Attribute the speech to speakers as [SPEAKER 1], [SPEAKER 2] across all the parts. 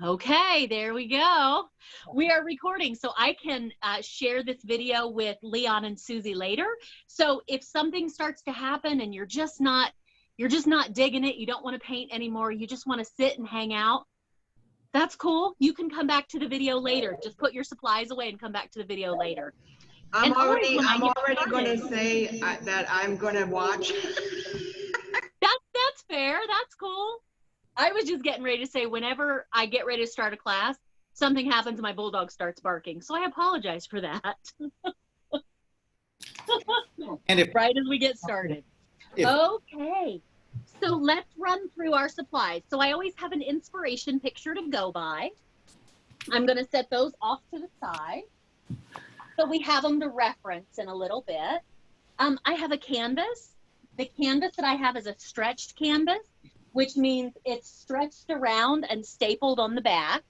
[SPEAKER 1] Okay, there we go. We are recording, so I can share this video with Leon and Susie later. So if something starts to happen and you're just not digging it, you don't want to paint anymore, you just want to sit and hang out, that's cool. You can come back to the video later. Just put your supplies away and come back to the video later.
[SPEAKER 2] I'm
[SPEAKER 1] And always
[SPEAKER 2] already
[SPEAKER 1] when I get
[SPEAKER 2] going to
[SPEAKER 1] started,
[SPEAKER 2] say that I'm going to watch.
[SPEAKER 1] that's fair. That's cool. I was just getting ready to say, whenever I get ready to start a class, something happens and my bulldog starts barking. So I apologize for that.
[SPEAKER 3] And if,
[SPEAKER 1] Right as we get started. Okay, so let's run through our supplies. So I always have an inspiration picture to go by. I'm going to set those off to the side, so we have them to reference in a little bit. I have a canvas. The canvas that I have is a stretched canvas, which means it's stretched around and stapled on the back.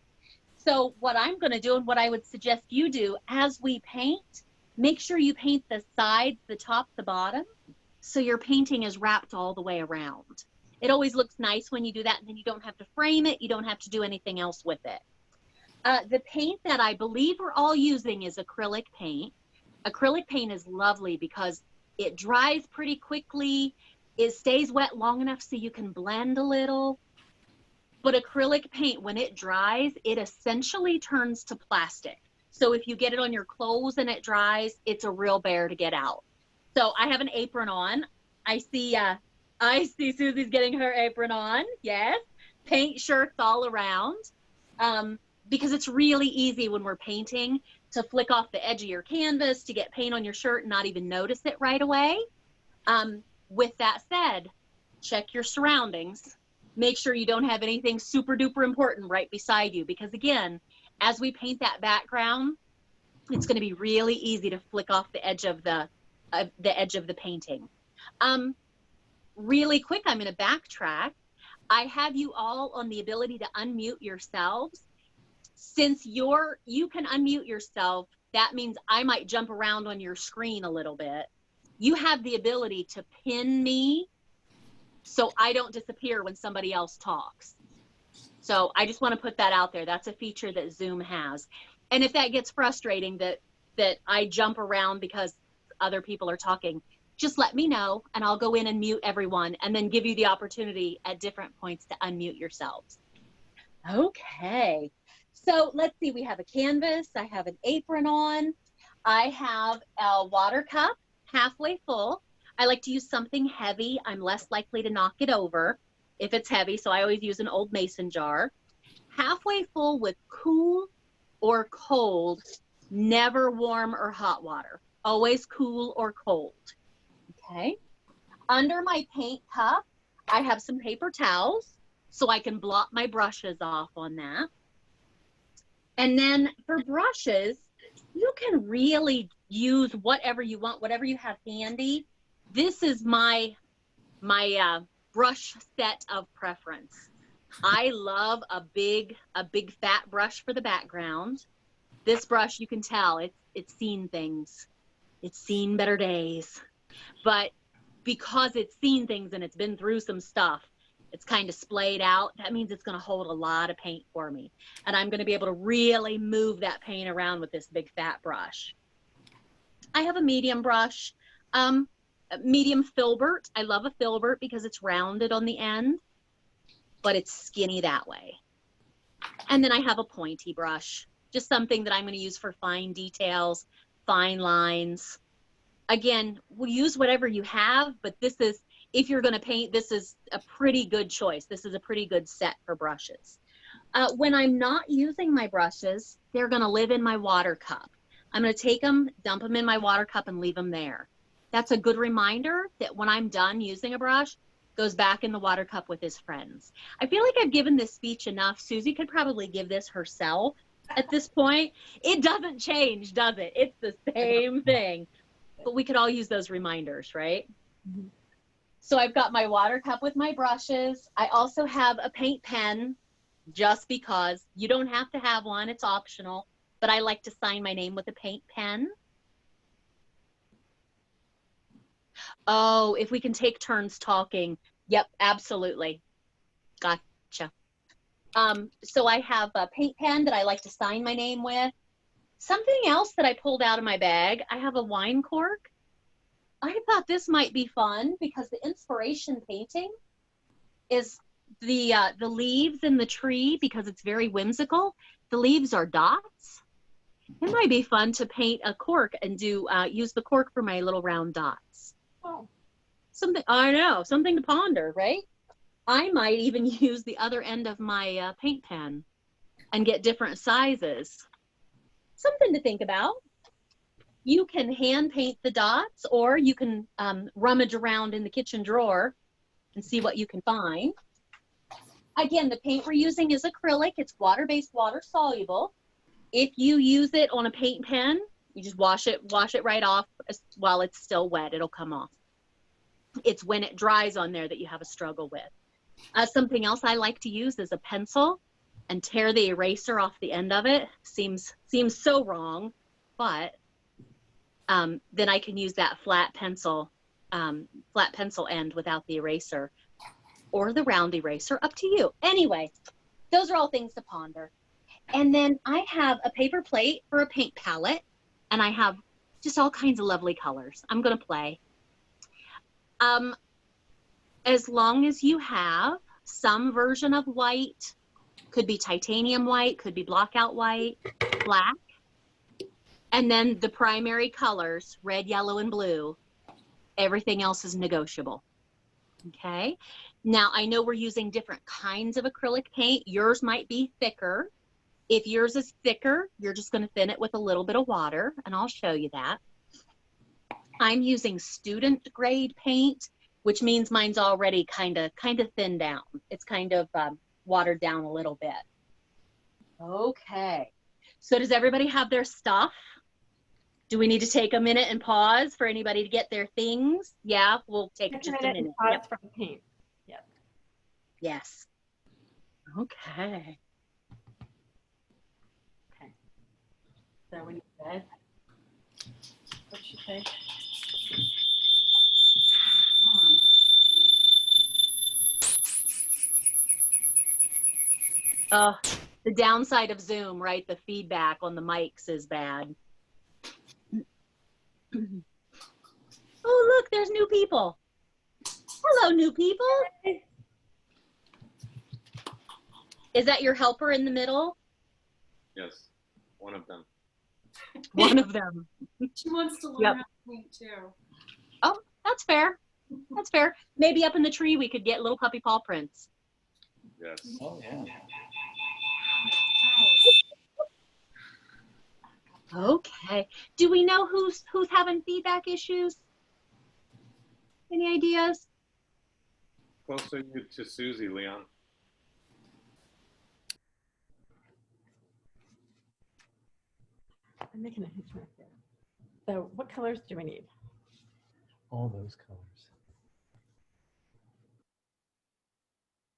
[SPEAKER 1] So what I'm going to do, and what I would suggest you do as we paint, make sure you paint the sides, the top, the bottom, so your painting is wrapped all the way around. It always looks nice when you do that, and then you don't have to frame it, you don't have to do anything else with it. The paint that I believe we're all using is acrylic paint. Acrylic paint is lovely because it dries pretty quickly. It stays wet long enough so you can blend a little. But acrylic paint, when it dries, it essentially turns to plastic. So if you get it on your clothes and it dries, it's a real bear to get out. So I have an apron on. I see Susie's getting her apron on. Yes. Paint shirts all around. Because it's really easy when we're painting to flick off the edge of your canvas, to get paint on your shirt and not even notice it right away. With that said, check your surroundings. Make sure you don't have anything super duper important right beside you, because again, as we paint that background, it's going to be really easy to flick off the edge of the painting. Really quick, I'm going to backtrack. I have you all on the ability to unmute yourselves. Since you can unmute yourself, that means I might jump around on your screen a little bit. You have the ability to pin me so I don't disappear when somebody else talks. So I just want to put that out there. That's a feature that Zoom has. And if that gets frustrating that I jump around because other people are talking, just let me know and I'll go in and mute everyone and then give you the opportunity at different points to unmute yourselves. Okay. So let's see, we have a canvas, I have an apron on, I have a water cup halfway full. I like to use something heavy. I'm less likely to knock it over if it's heavy, so I always use an old mason jar. Halfway full with cool or cold, never warm or hot water. Always cool or cold. Okay. Under my paint cup, I have some paper towels so I can blot my brushes off on that. And then for brushes, you can really use whatever you want, whatever you have handy. This is my brush set of preference. I love a big fat brush for the background. This brush, you can tell it's seen things. It's seen better days. But because it's seen things and it's been through some stuff, it's kind of splayed out. That means it's going to hold a lot of paint for me. And I'm going to be able to really move that paint around with this big fat brush. I have a medium brush, medium filbert. I love a filbert because it's rounded on the end, but it's skinny that way. And then I have a pointy brush, just something that I'm going to use for fine details, fine lines. Again, we'll use whatever you have, but this is, if you're going to paint, this is a pretty good choice. This is a pretty good set for brushes. When I'm not using my brushes, they're going to live in my water cup. I'm going to take them, dump them in my water cup and leave them there. That's a good reminder that when I'm done using a brush, goes back in the water cup with his friends. I feel like I've given this speech enough. Susie could probably give this herself at this point. It doesn't change, does it? It's the same thing. But we could all use those reminders, right? Mm-hmm. So I've got my water cup with my brushes. I also have a paint pen, just because. You don't have to have one, it's optional, but I like to sign my name with a paint pen. Oh, if we can take turns talking. Yep, absolutely. Gotcha. So I have a paint pen that I like to sign my name with. Something else that I pulled out of my bag, I have a wine cork. I thought this might be fun because the inspiration painting is the leaves in the tree, because it's very whimsical. The leaves are dots. It might be fun to paint a cork and do use the cork for my little round dots.
[SPEAKER 3] Oh,
[SPEAKER 1] Something, I know, something to ponder, right? I might even use the other end of my paint pen and get different sizes. Something to think about. You can hand paint the dots, or you can rummage around in the kitchen drawer and see what you can find. Again, the paint we're using is acrylic. It's water-based, water-soluble. If you use it on a paint pen, you just wash it right off while it's still wet. It'll come off. It's when it dries on there that you have a struggle with. Something else I like to use is a pencil and tear the eraser off the end of it. Seems so wrong, but then I can use that flat pencil end without the eraser, or the round eraser, up to you. Anyway, those are all things to ponder. And then I have a paper plate for a paint palette, and I have just all kinds of lovely colors. I'm going to play. As long as you have some version of white, could be titanium white, could be blockout white, black, and then the primary colors, red, yellow, and blue, everything else is negotiable. Okay. Now, I know we're using different kinds of acrylic paint. Yours might be thicker. If yours is thicker, you're just going to thin it with a little bit of water, and I'll show you that. I'm using student grade paint, which means mine's already kind of thinned down. It's kind of watered down a little bit. Okay. So does everybody have their stuff? Do we need to take a minute and pause for anybody to get their things? Yeah, we'll take just a minute.
[SPEAKER 3] Pause for the paint. Yep.
[SPEAKER 1] Yes. Okay.
[SPEAKER 3] Okay. So when you said, what should say?
[SPEAKER 1] The downside of Zoom, right? The feedback on the mics is bad. Oh, look, there's new people. Hello, new people. Is that your helper in the middle?
[SPEAKER 4] Yes, one of them.
[SPEAKER 1] One of them.
[SPEAKER 5] She wants to learn
[SPEAKER 1] Yep.
[SPEAKER 5] how to paint too.
[SPEAKER 1] Oh, that's fair. That's fair. Maybe up in the tree we could get little puppy paw prints.
[SPEAKER 4] Yes.
[SPEAKER 6] Oh, yeah.
[SPEAKER 1] Okay. Do we know who's having feedback issues? Any ideas?
[SPEAKER 4] Closer you to Susie, Leon.
[SPEAKER 3] I'm making a hitch mark there. So what colors do we need?
[SPEAKER 6] All those colors.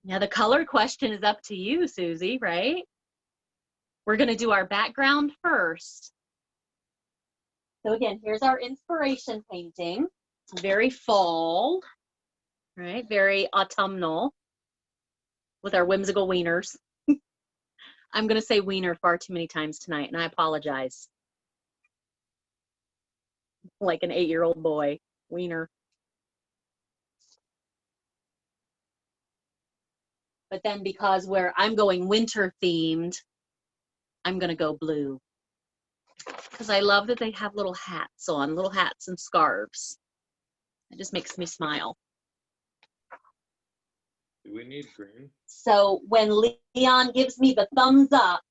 [SPEAKER 1] Now the color question is up to you, Susie, right? We're going to do our background first. So again, here's our inspiration painting. It's very fall, right? Very autumnal with our whimsical wieners. I'm going to say wiener far too many times tonight, and I apologize. Like an 8-year-old boy, wiener. But then because I'm going winter themed, I'm going to go blue. Because I love that they have little hats on, little hats and scarves. It just makes me smile.
[SPEAKER 4] Do we need green?
[SPEAKER 1] So when Leon gives me the thumbs up,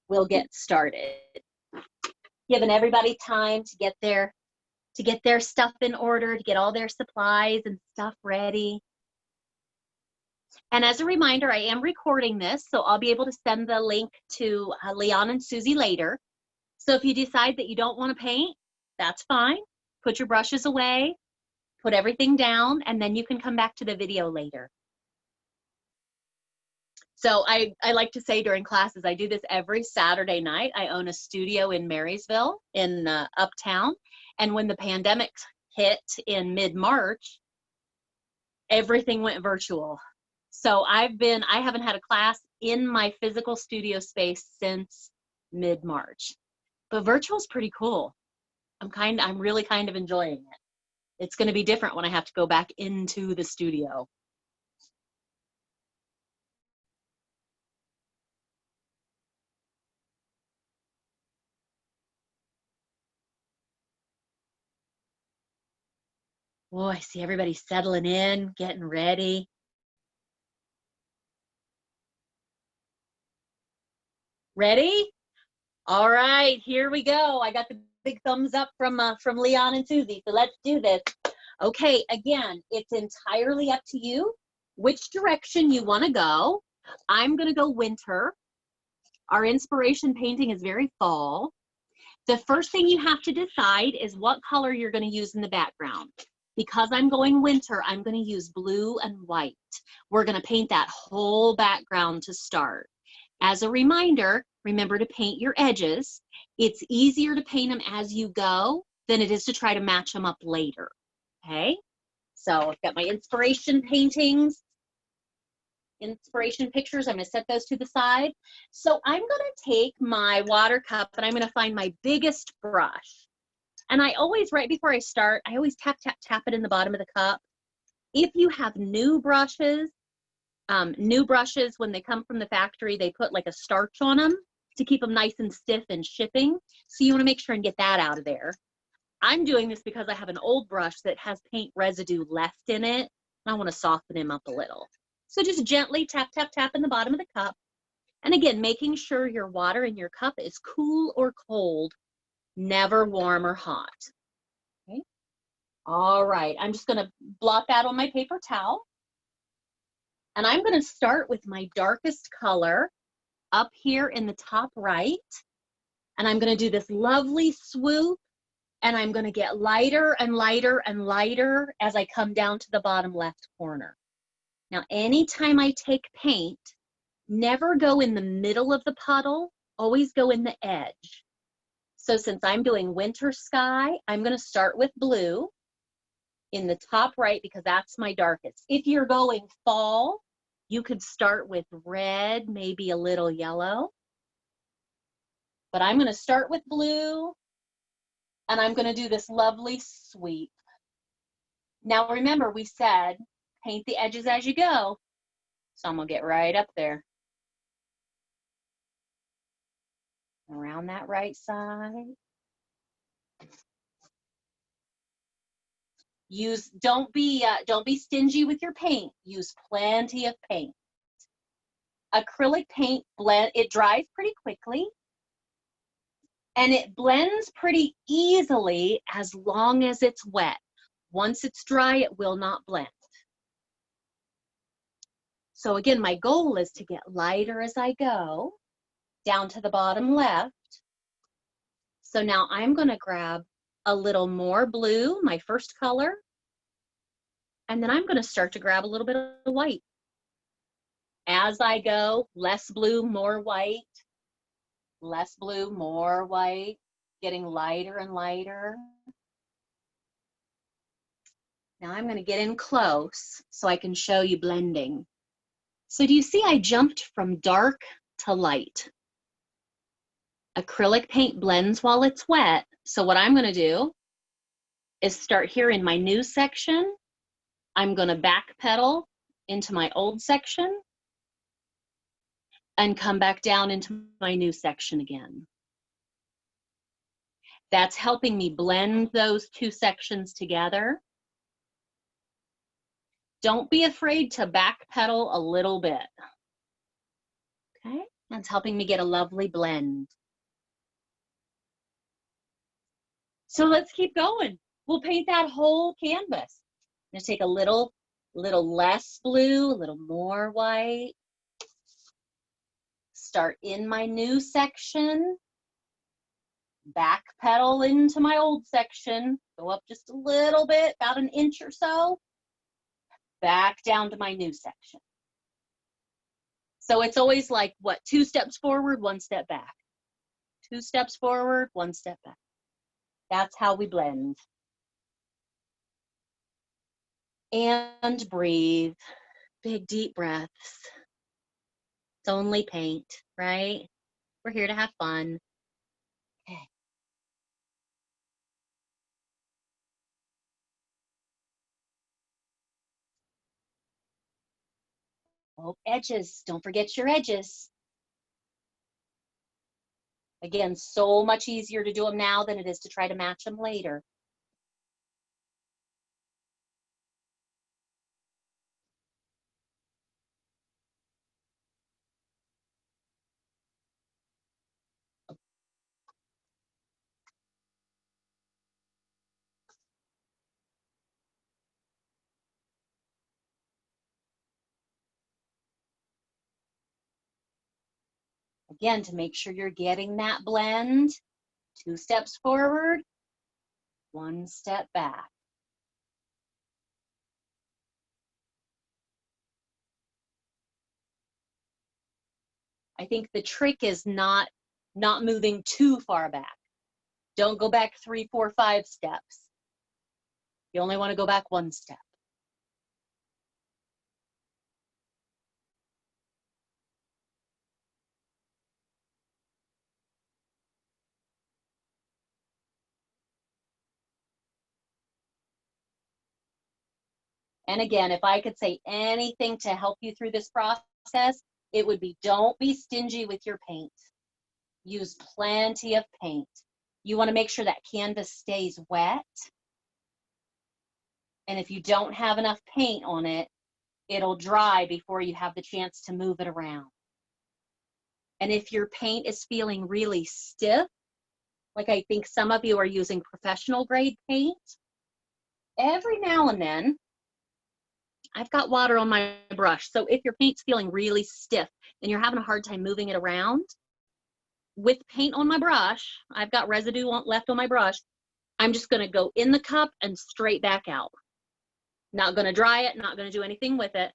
[SPEAKER 1] we'll get started. Giving everybody time to get their stuff in order, to get all their supplies and stuff ready. And as a reminder, I am recording this, so I'll be able to send the link to Leon and Susie later. So if you decide that you don't want to paint, that's fine. Put your brushes away, put everything down, and then you can come back to the video later. So I like to say during classes, I do this every Saturday night. I own a studio in Marysville in Uptown. And when the pandemic hit in mid-March, everything went virtual. So I haven't had a class in my physical studio space since mid-March, but virtual is pretty cool. I'm really kind of enjoying it. It's going to be different when I have to go back into the studio. Oh, I see everybody settling in, getting ready. Ready? All right, here we go. I got the big thumbs up from Leon and Susie, so let's do this. Okay, again, it's entirely up to you which direction you want to go. I'm going to go winter. Our inspiration painting is very fall. The first thing you have to decide is what color you're going to use in the background. Because I'm going winter, I'm going to use blue and white. We're going to paint that whole background to start. As a reminder, remember to paint your edges. It's easier to paint them as you go than it is to try to match them up later, okay? So I've got my inspiration paintings, inspiration pictures. I'm gonna set those to the side. So I'm gonna take my water cup and I'm gonna find my biggest brush. And I always, right before I start, I always tap, tap, tap it in the bottom of the cup. If you have new brushes, when they come from the factory, they put like a starch on them to keep them nice and stiff and shipping. So you want to make sure and get that out of there. I'm doing this because I have an old brush that has paint residue left in it, and I want to soften him up a little. So just gently tap, tap, tap in the bottom of the cup. And again, making sure your water in your cup is cool or cold, never warm or hot. Okay. All right, I'm just going to blot that on my paper towel. And I'm going to start with my darkest color up here in the top right. And I'm going to do this lovely swoop. And I'm going to get lighter and lighter and lighter as I come down to the bottom left corner. Now, anytime I take paint, never go in the middle of the puddle, always go in the edge. So since I'm doing winter sky, I'm going to start with blue in the top right because that's my darkest. If you're going fall, you could start with red, maybe a little yellow. But I'm going to start with blue, and I'm going to do this lovely sweep. Now remember, we said paint the edges as you go. So I'm going to get right up there. Around that right side. Don't be stingy with your paint. Use plenty of paint. Acrylic paint it dries pretty quickly. And it blends pretty easily as long as it's wet. Once it's dry, it will not blend. So again, my goal is to get lighter as I go down to the bottom left. So now I'm going to grab a little more blue, my first color, and then I'm going to start to grab a little bit of white. As I go, less blue, more white, less blue, more white, getting lighter and lighter. Now I'm going to get in close so I can show you blending. So do you see I jumped from dark to light? Acrylic paint blends while it's wet. So what I'm going to do is start here in my new section. I'm going to backpedal into my old section and come back down into my new section again. That's helping me blend those two sections together. Don't be afraid to backpedal a little bit. Okay, that's helping me get a lovely blend. So let's keep going. We'll paint that whole canvas. I'm gonna take a little less blue, a little more white. Start in my new section. Backpedal into my old section. Go up just a little bit, about an inch or so. Back down to my new section. So it's always like, what, 2 steps forward, 1 step back. 2 steps forward, 1 step back. That's how we blend. And breathe. Big deep breaths. It's only paint, right? We're here to have fun. Okay. Oh, edges. Don't forget your edges. Again, so much easier to do them now than it is to try to match them later. Again, to make sure you're getting that blend, 2 steps forward, 1 step back. I think the trick is not moving too far back. Don't go back 3, 4, 5 steps. You only want to go back 1 step. And again, if I could say anything to help you through this process, it would be don't be stingy with your paint. Use plenty of paint. You want to make sure that canvas stays wet. And if you don't have enough paint on it, it'll dry before you have the chance to move it around. And if your paint is feeling really stiff, like I think some of you are using professional grade paint, every now and then, I've got water on my brush. So if your paint's feeling really stiff and you're having a hard time moving it around, with paint on my brush, I've got residue left on my brush, I'm just gonna go in the cup and straight back out. Not gonna dry it, not gonna do anything with it.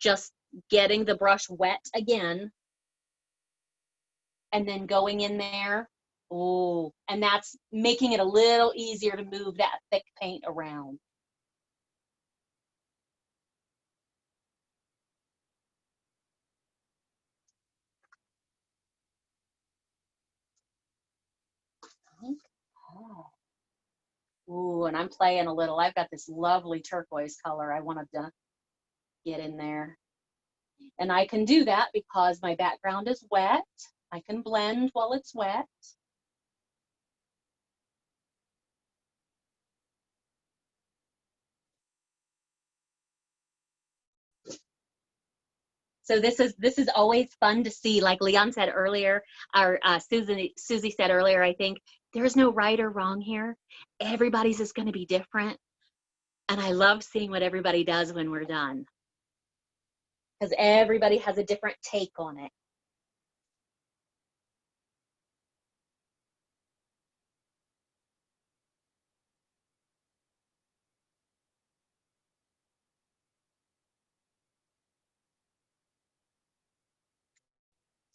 [SPEAKER 1] Just getting the brush wet again and then going in there. Oh, and that's making it a little easier to move that thick paint around. Ooh, and I'm playing a little. I've got this lovely turquoise color I want to get in there. And I can do that because my background is wet. I can blend while it's wet. So this is always fun to see. Like Leon said earlier, or Susie said earlier, I think, there's no right or wrong here. Everybody's is going to be different. And I love seeing what everybody does when we're done. Because everybody has a different take on it.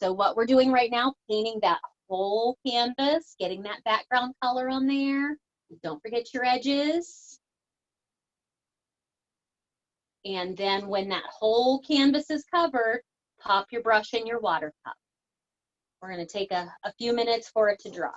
[SPEAKER 1] So what we're doing right now, painting that whole canvas, getting that background color on there. Don't forget your edges. And then when that whole canvas is covered, pop your brush in your water cup. We're going to take a few minutes for it to dry.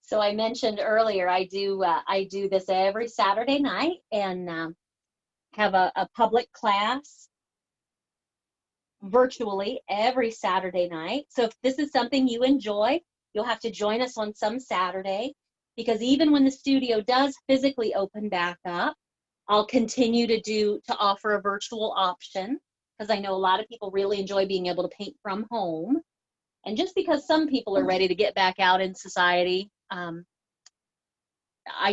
[SPEAKER 1] So I mentioned earlier, I do this every Saturday night and have a public class virtually every Saturday night. So if this is something you enjoy, you'll have to join us on some Saturday. because even when the studio does physically open back up, I'll continue to offer a virtual option, because I know a lot of people really enjoy being able to paint from home. And just because some people are ready to get back out in society, I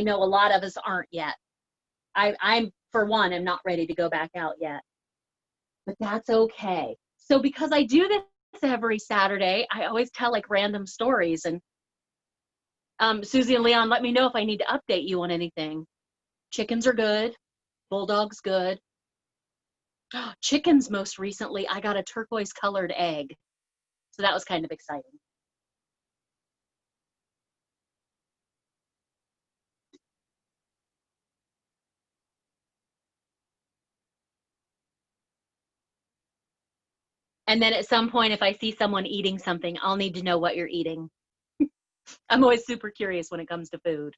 [SPEAKER 1] know a lot of us aren't yet. I'm, for one, am not ready to go back out yet. But that's okay. So because I do this every Saturday, I always tell like random stories. And Susie and Leon, let me know if I need to update you on anything. Chickens are good. Bulldog's good. Chickens, most recently, I got a turquoise colored egg. So that was kind of exciting. And then at some point, if I see someone eating something, I'll need to know what you're eating. I'm always super curious when it comes to food.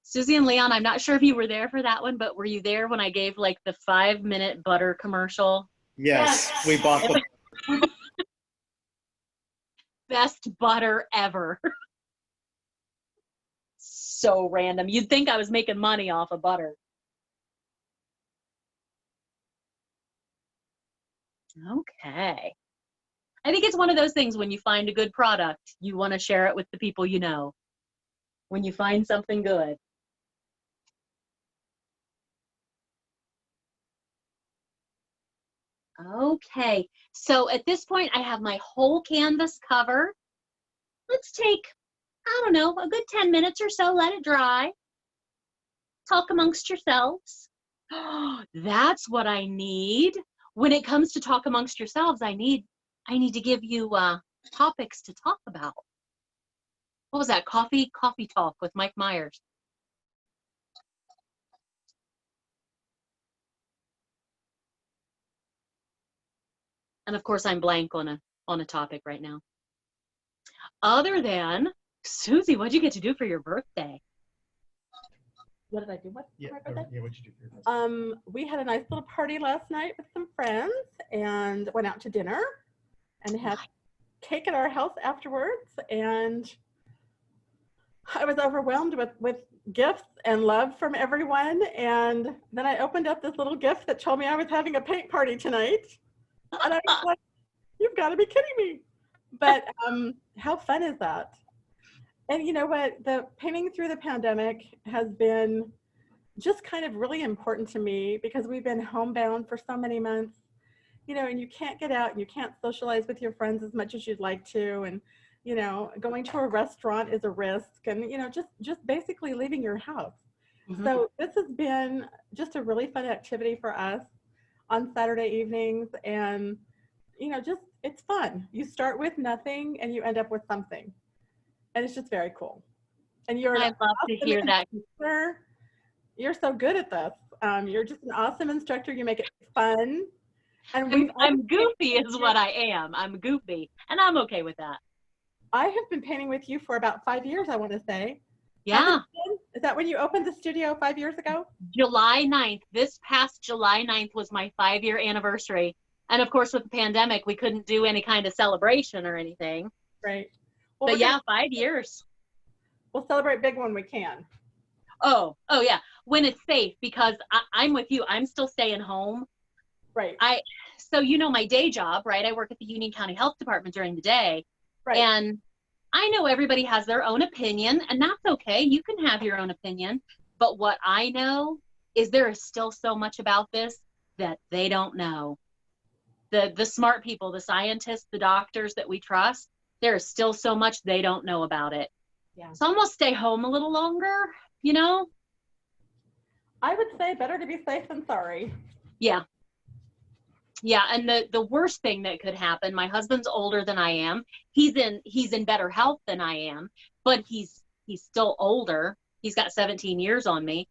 [SPEAKER 1] Susie and Leon, I'm not sure if you were there for that one, but were you there when I gave like the 5-minute butter commercial?
[SPEAKER 6] Yes, we bought the.
[SPEAKER 1] Best butter ever. So random. You'd think I was making money off of butter. Okay. I think it's one of those things when you find a good product, you want to share it with the people you know. When you find something good. Okay, so at this point, I have my whole canvas cover. Let's take, I don't know, a good 10 minutes or so, let it dry. Talk amongst yourselves. That's what I need. When it comes to talk amongst yourselves, I need to give you topics to talk about. What was that? Coffee talk with Mike Myers. And of course, I'm blank on a topic right now. Other than, Susie, what'd you get to do for your birthday?
[SPEAKER 3] What did I do? What?
[SPEAKER 6] Yeah,
[SPEAKER 3] for my birthday?
[SPEAKER 6] yeah, what you do for your birthday?
[SPEAKER 3] We had a nice little party last night with some friends and went out to dinner and had cake at our house afterwards. And I was overwhelmed with gifts and love from everyone. And then I opened up this little gift that told me I was having a paint party tonight. And I was like, you've got to be kidding me. But how fun is that? And you know what? The painting through the pandemic has been just kind of really important to me because we've been homebound for so many months, you know, and you can't get out and you can't socialize with your friends as much as you'd like to. And, you know, going to a restaurant is a risk and, you know, just basically leaving your house. Mm-hmm. So this has been just a really fun activity for us on Saturday evenings. And, you know, just, it's fun. You start with nothing and you end up with something. And it's just very cool. And you're
[SPEAKER 1] I'd love to hear that.
[SPEAKER 3] You're so good at this. You're just an awesome instructor. You make it fun. And
[SPEAKER 1] I'm goofy is what I am. I'm goofy. And I'm okay with that.
[SPEAKER 3] I have been painting with you for about 5 years, I want to say.
[SPEAKER 1] Yeah.
[SPEAKER 3] Is that when you opened the studio 5 years ago?
[SPEAKER 1] July 9th. This past July 9th was my 5-year anniversary. And of course, with the pandemic, we couldn't do any kind of celebration or anything.
[SPEAKER 3] Right. Well,
[SPEAKER 1] but yeah, 5 years.
[SPEAKER 3] We'll celebrate big when we can.
[SPEAKER 1] Oh yeah. When it's safe, because I'm with you. I'm still staying home.
[SPEAKER 3] Right.
[SPEAKER 1] So you know my day job, right? I work at the Union County Health Department during the day. Right. And I know everybody has their own opinion, and that's okay. You can have your own opinion. But what I know is there is still so much about this that they don't know. The smart people, the scientists, the doctors that we trust, there is still so much they don't know about it. Yeah. So I'm gonna stay home a little longer, you know?
[SPEAKER 3] I would say better to be safe than sorry.
[SPEAKER 1] Yeah. Yeah, and the worst thing that could happen, my husband's older than I am. He's in better health than I am, but he's still older. He's got 17 years on me.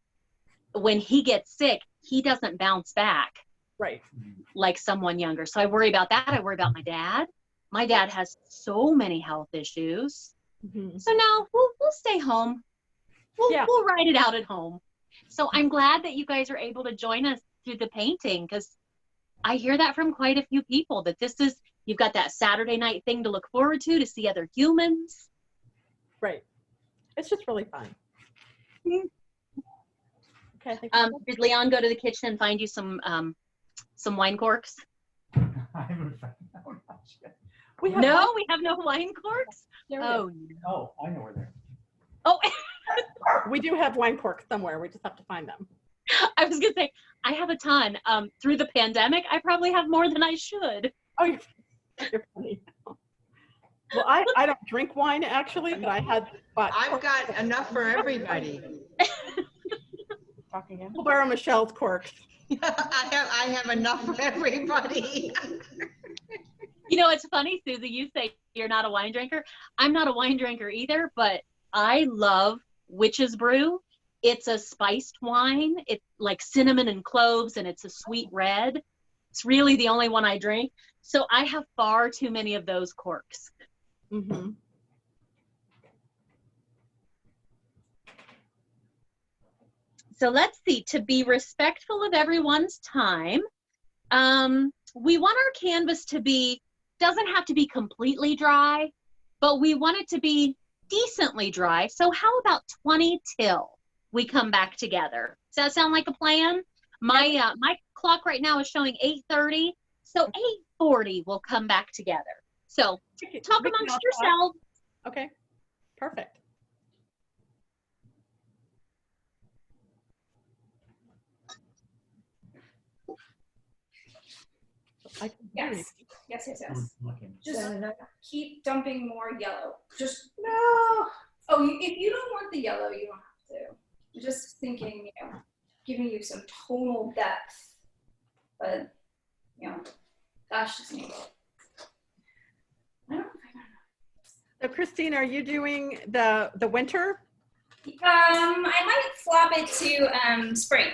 [SPEAKER 1] When he gets sick, he doesn't bounce back.
[SPEAKER 3] Right.
[SPEAKER 1] Like someone younger. So I worry about that. I worry about my dad. My dad has so many health issues. Mm-hmm. So no, we'll stay home. We'll ride it out at home. So I'm glad that you guys are able to join us through the painting, because I hear that from quite a few people, that you've got that Saturday night thing to look forward to see other humans.
[SPEAKER 3] Right. It's just really fun.
[SPEAKER 1] Mm-hmm.
[SPEAKER 3] Okay. I think
[SPEAKER 1] Did Leon go to the kitchen and find you some wine corks?
[SPEAKER 6] I haven't found that one out yet.
[SPEAKER 3] we have
[SPEAKER 1] We have no wine corks. Oh,
[SPEAKER 6] Oh, I know where they're.
[SPEAKER 1] oh.
[SPEAKER 3] we do have wine corks somewhere. We just have to find them.
[SPEAKER 1] I was gonna say I have a ton. Through the pandemic, I probably have more than I should.
[SPEAKER 3] Oh, you're funny. Well, I don't drink wine actually, but I had bought.
[SPEAKER 2] I've got enough for everybody.
[SPEAKER 3] We'll borrow Michelle's corks.
[SPEAKER 2] I have enough for everybody.
[SPEAKER 1] You know, it's funny, Susie, you say you're not a wine drinker. I'm not a wine drinker either, but I love Witch's Brew. It's a spiced wine. It's like cinnamon and cloves, and it's a sweet red. It's really the only one I drink. So I have far too many of those corks.
[SPEAKER 3] Mm-hmm.
[SPEAKER 1] So let's see, to be respectful of everyone's time, we want our canvas to be, doesn't have to be completely dry, but we want it to be decently dry. So how about 20 till we come back together? Does that sound like a plan? My clock right now is showing 8:30, so 8:40 we'll come back together. So talk amongst yourselves.
[SPEAKER 3] Okay, perfect.
[SPEAKER 5] Yes. Yes.
[SPEAKER 6] Looking.
[SPEAKER 5] Just keep dumping more yellow. Just
[SPEAKER 2] No.
[SPEAKER 5] oh, if you don't want the yellow, you don't have to. I'm just thinking, giving you some tonal depth. But that's just me. I don't know if I got
[SPEAKER 3] So Christine, are you doing the winter?
[SPEAKER 5] I might flop it to spring.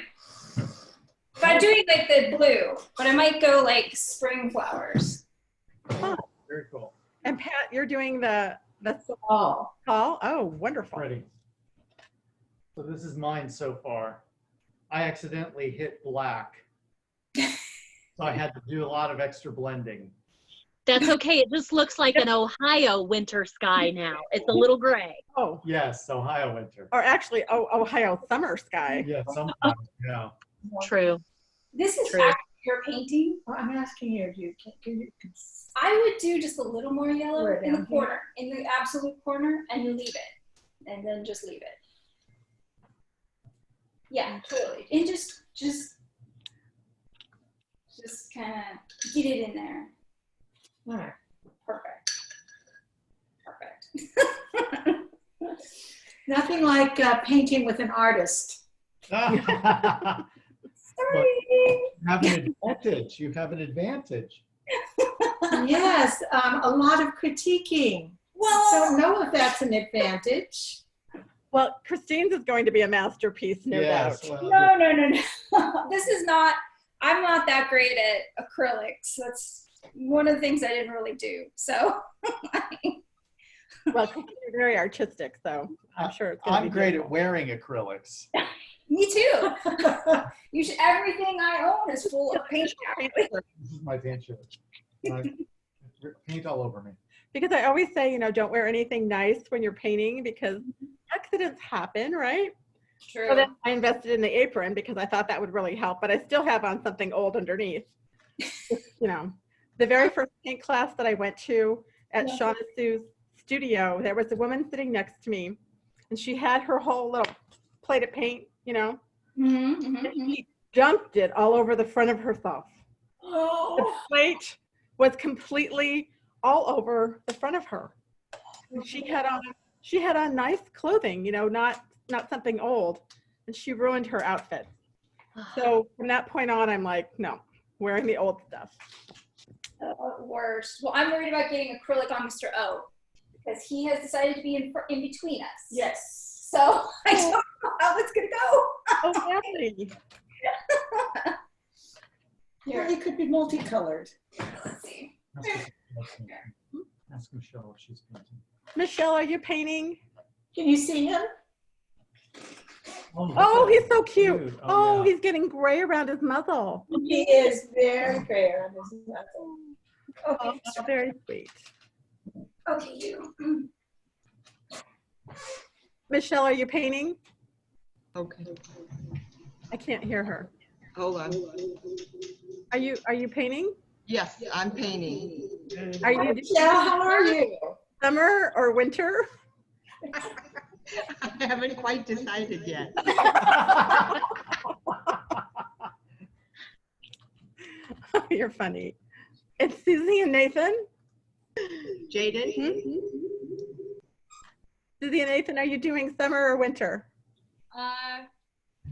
[SPEAKER 5] But I'm doing like the blue, but I might go like spring flowers.
[SPEAKER 3] Huh.
[SPEAKER 6] Very cool.
[SPEAKER 3] And Pat, you're doing the
[SPEAKER 2] Oh.
[SPEAKER 3] fall. Oh, wonderful.
[SPEAKER 6] Pretty. So this is mine so far. I accidentally hit black. So I had to do a lot of extra blending.
[SPEAKER 1] That's okay. It just looks like an Ohio winter sky now. It's a little gray.
[SPEAKER 3] Oh,
[SPEAKER 6] Yes, Ohio winter.
[SPEAKER 3] or actually, Ohio summer sky.
[SPEAKER 6] Yeah, sometimes, yeah.
[SPEAKER 1] True.
[SPEAKER 5] This is
[SPEAKER 1] True.
[SPEAKER 5] actually your painting.
[SPEAKER 2] I'm asking you,
[SPEAKER 5] I would do just a little more yellow
[SPEAKER 2] Where,
[SPEAKER 5] in the
[SPEAKER 2] down
[SPEAKER 5] corner, in the absolute corner, and you leave it. And then just leave it. Yeah, totally. And just kind of get it in there.
[SPEAKER 2] all right.
[SPEAKER 5] Perfect.
[SPEAKER 2] Nothing like painting with an artist.
[SPEAKER 5] Sorry.
[SPEAKER 6] You have an advantage. You have an advantage.
[SPEAKER 2] Yes, a lot of critiquing.
[SPEAKER 5] Well,
[SPEAKER 2] Don't know if that's an advantage.
[SPEAKER 3] Well, Christine's is going to be a masterpiece, no
[SPEAKER 6] Yes,
[SPEAKER 3] doubt.
[SPEAKER 6] well,
[SPEAKER 5] no. This is not, I'm not that great at acrylics. That's one of the things I didn't really do. So,
[SPEAKER 3] Well, Christine's very artistic, so I'm sure it's going to be
[SPEAKER 6] I'm great
[SPEAKER 3] beautiful.
[SPEAKER 6] at wearing acrylics.
[SPEAKER 5] me too. You should, everything I own is full of paint.
[SPEAKER 6] This is my paint shirt. Paint all over me.
[SPEAKER 3] Because I always say, don't wear anything nice when you're painting because accidents happen, right?
[SPEAKER 5] True.
[SPEAKER 3] So then I invested in the apron because I thought that would really help, but I still have on something old underneath. The very first paint class that I went to at Shauna Sue's studio, there was a woman sitting next to me, and she had her whole little plate of paint, and she dumped it all over the front of herself. The plate was completely all over the front of her. And she had on nice clothing, not something old, and she ruined her outfit. So from that point on, I'm like, no, wearing the old stuff.
[SPEAKER 5] Worst. Well, I'm worried about getting acrylic on Mr. O because he has decided to be in between us.
[SPEAKER 2] Yes.
[SPEAKER 5] So I don't know how it's gonna go.
[SPEAKER 3] Oh, really?
[SPEAKER 2] Well, it could be multicolored.
[SPEAKER 5] Let's see.
[SPEAKER 6] Ask Michelle if she's painting.
[SPEAKER 3] Michelle, are you painting?
[SPEAKER 2] Can you see him?
[SPEAKER 3] Oh, he's so cute.
[SPEAKER 6] Cute.
[SPEAKER 3] Oh,
[SPEAKER 6] yeah.
[SPEAKER 3] he's getting gray around his muzzle.
[SPEAKER 2] He is very gray on his muzzle.
[SPEAKER 3] Oh,
[SPEAKER 2] Okay,
[SPEAKER 3] very sweet.
[SPEAKER 5] Okay, you.
[SPEAKER 3] Michelle, are you painting?
[SPEAKER 2] Okay,
[SPEAKER 3] I can't hear her.
[SPEAKER 2] hold on.
[SPEAKER 3] Are you painting?
[SPEAKER 2] Yes, I'm painting.
[SPEAKER 3] Are you
[SPEAKER 2] Michelle, how are you?
[SPEAKER 3] summer or winter?
[SPEAKER 2] I haven't quite decided yet.
[SPEAKER 3] You're funny. It's Susie and Nathan.
[SPEAKER 2] Jaden?
[SPEAKER 3] Susie and Nathan, are you doing summer or winter?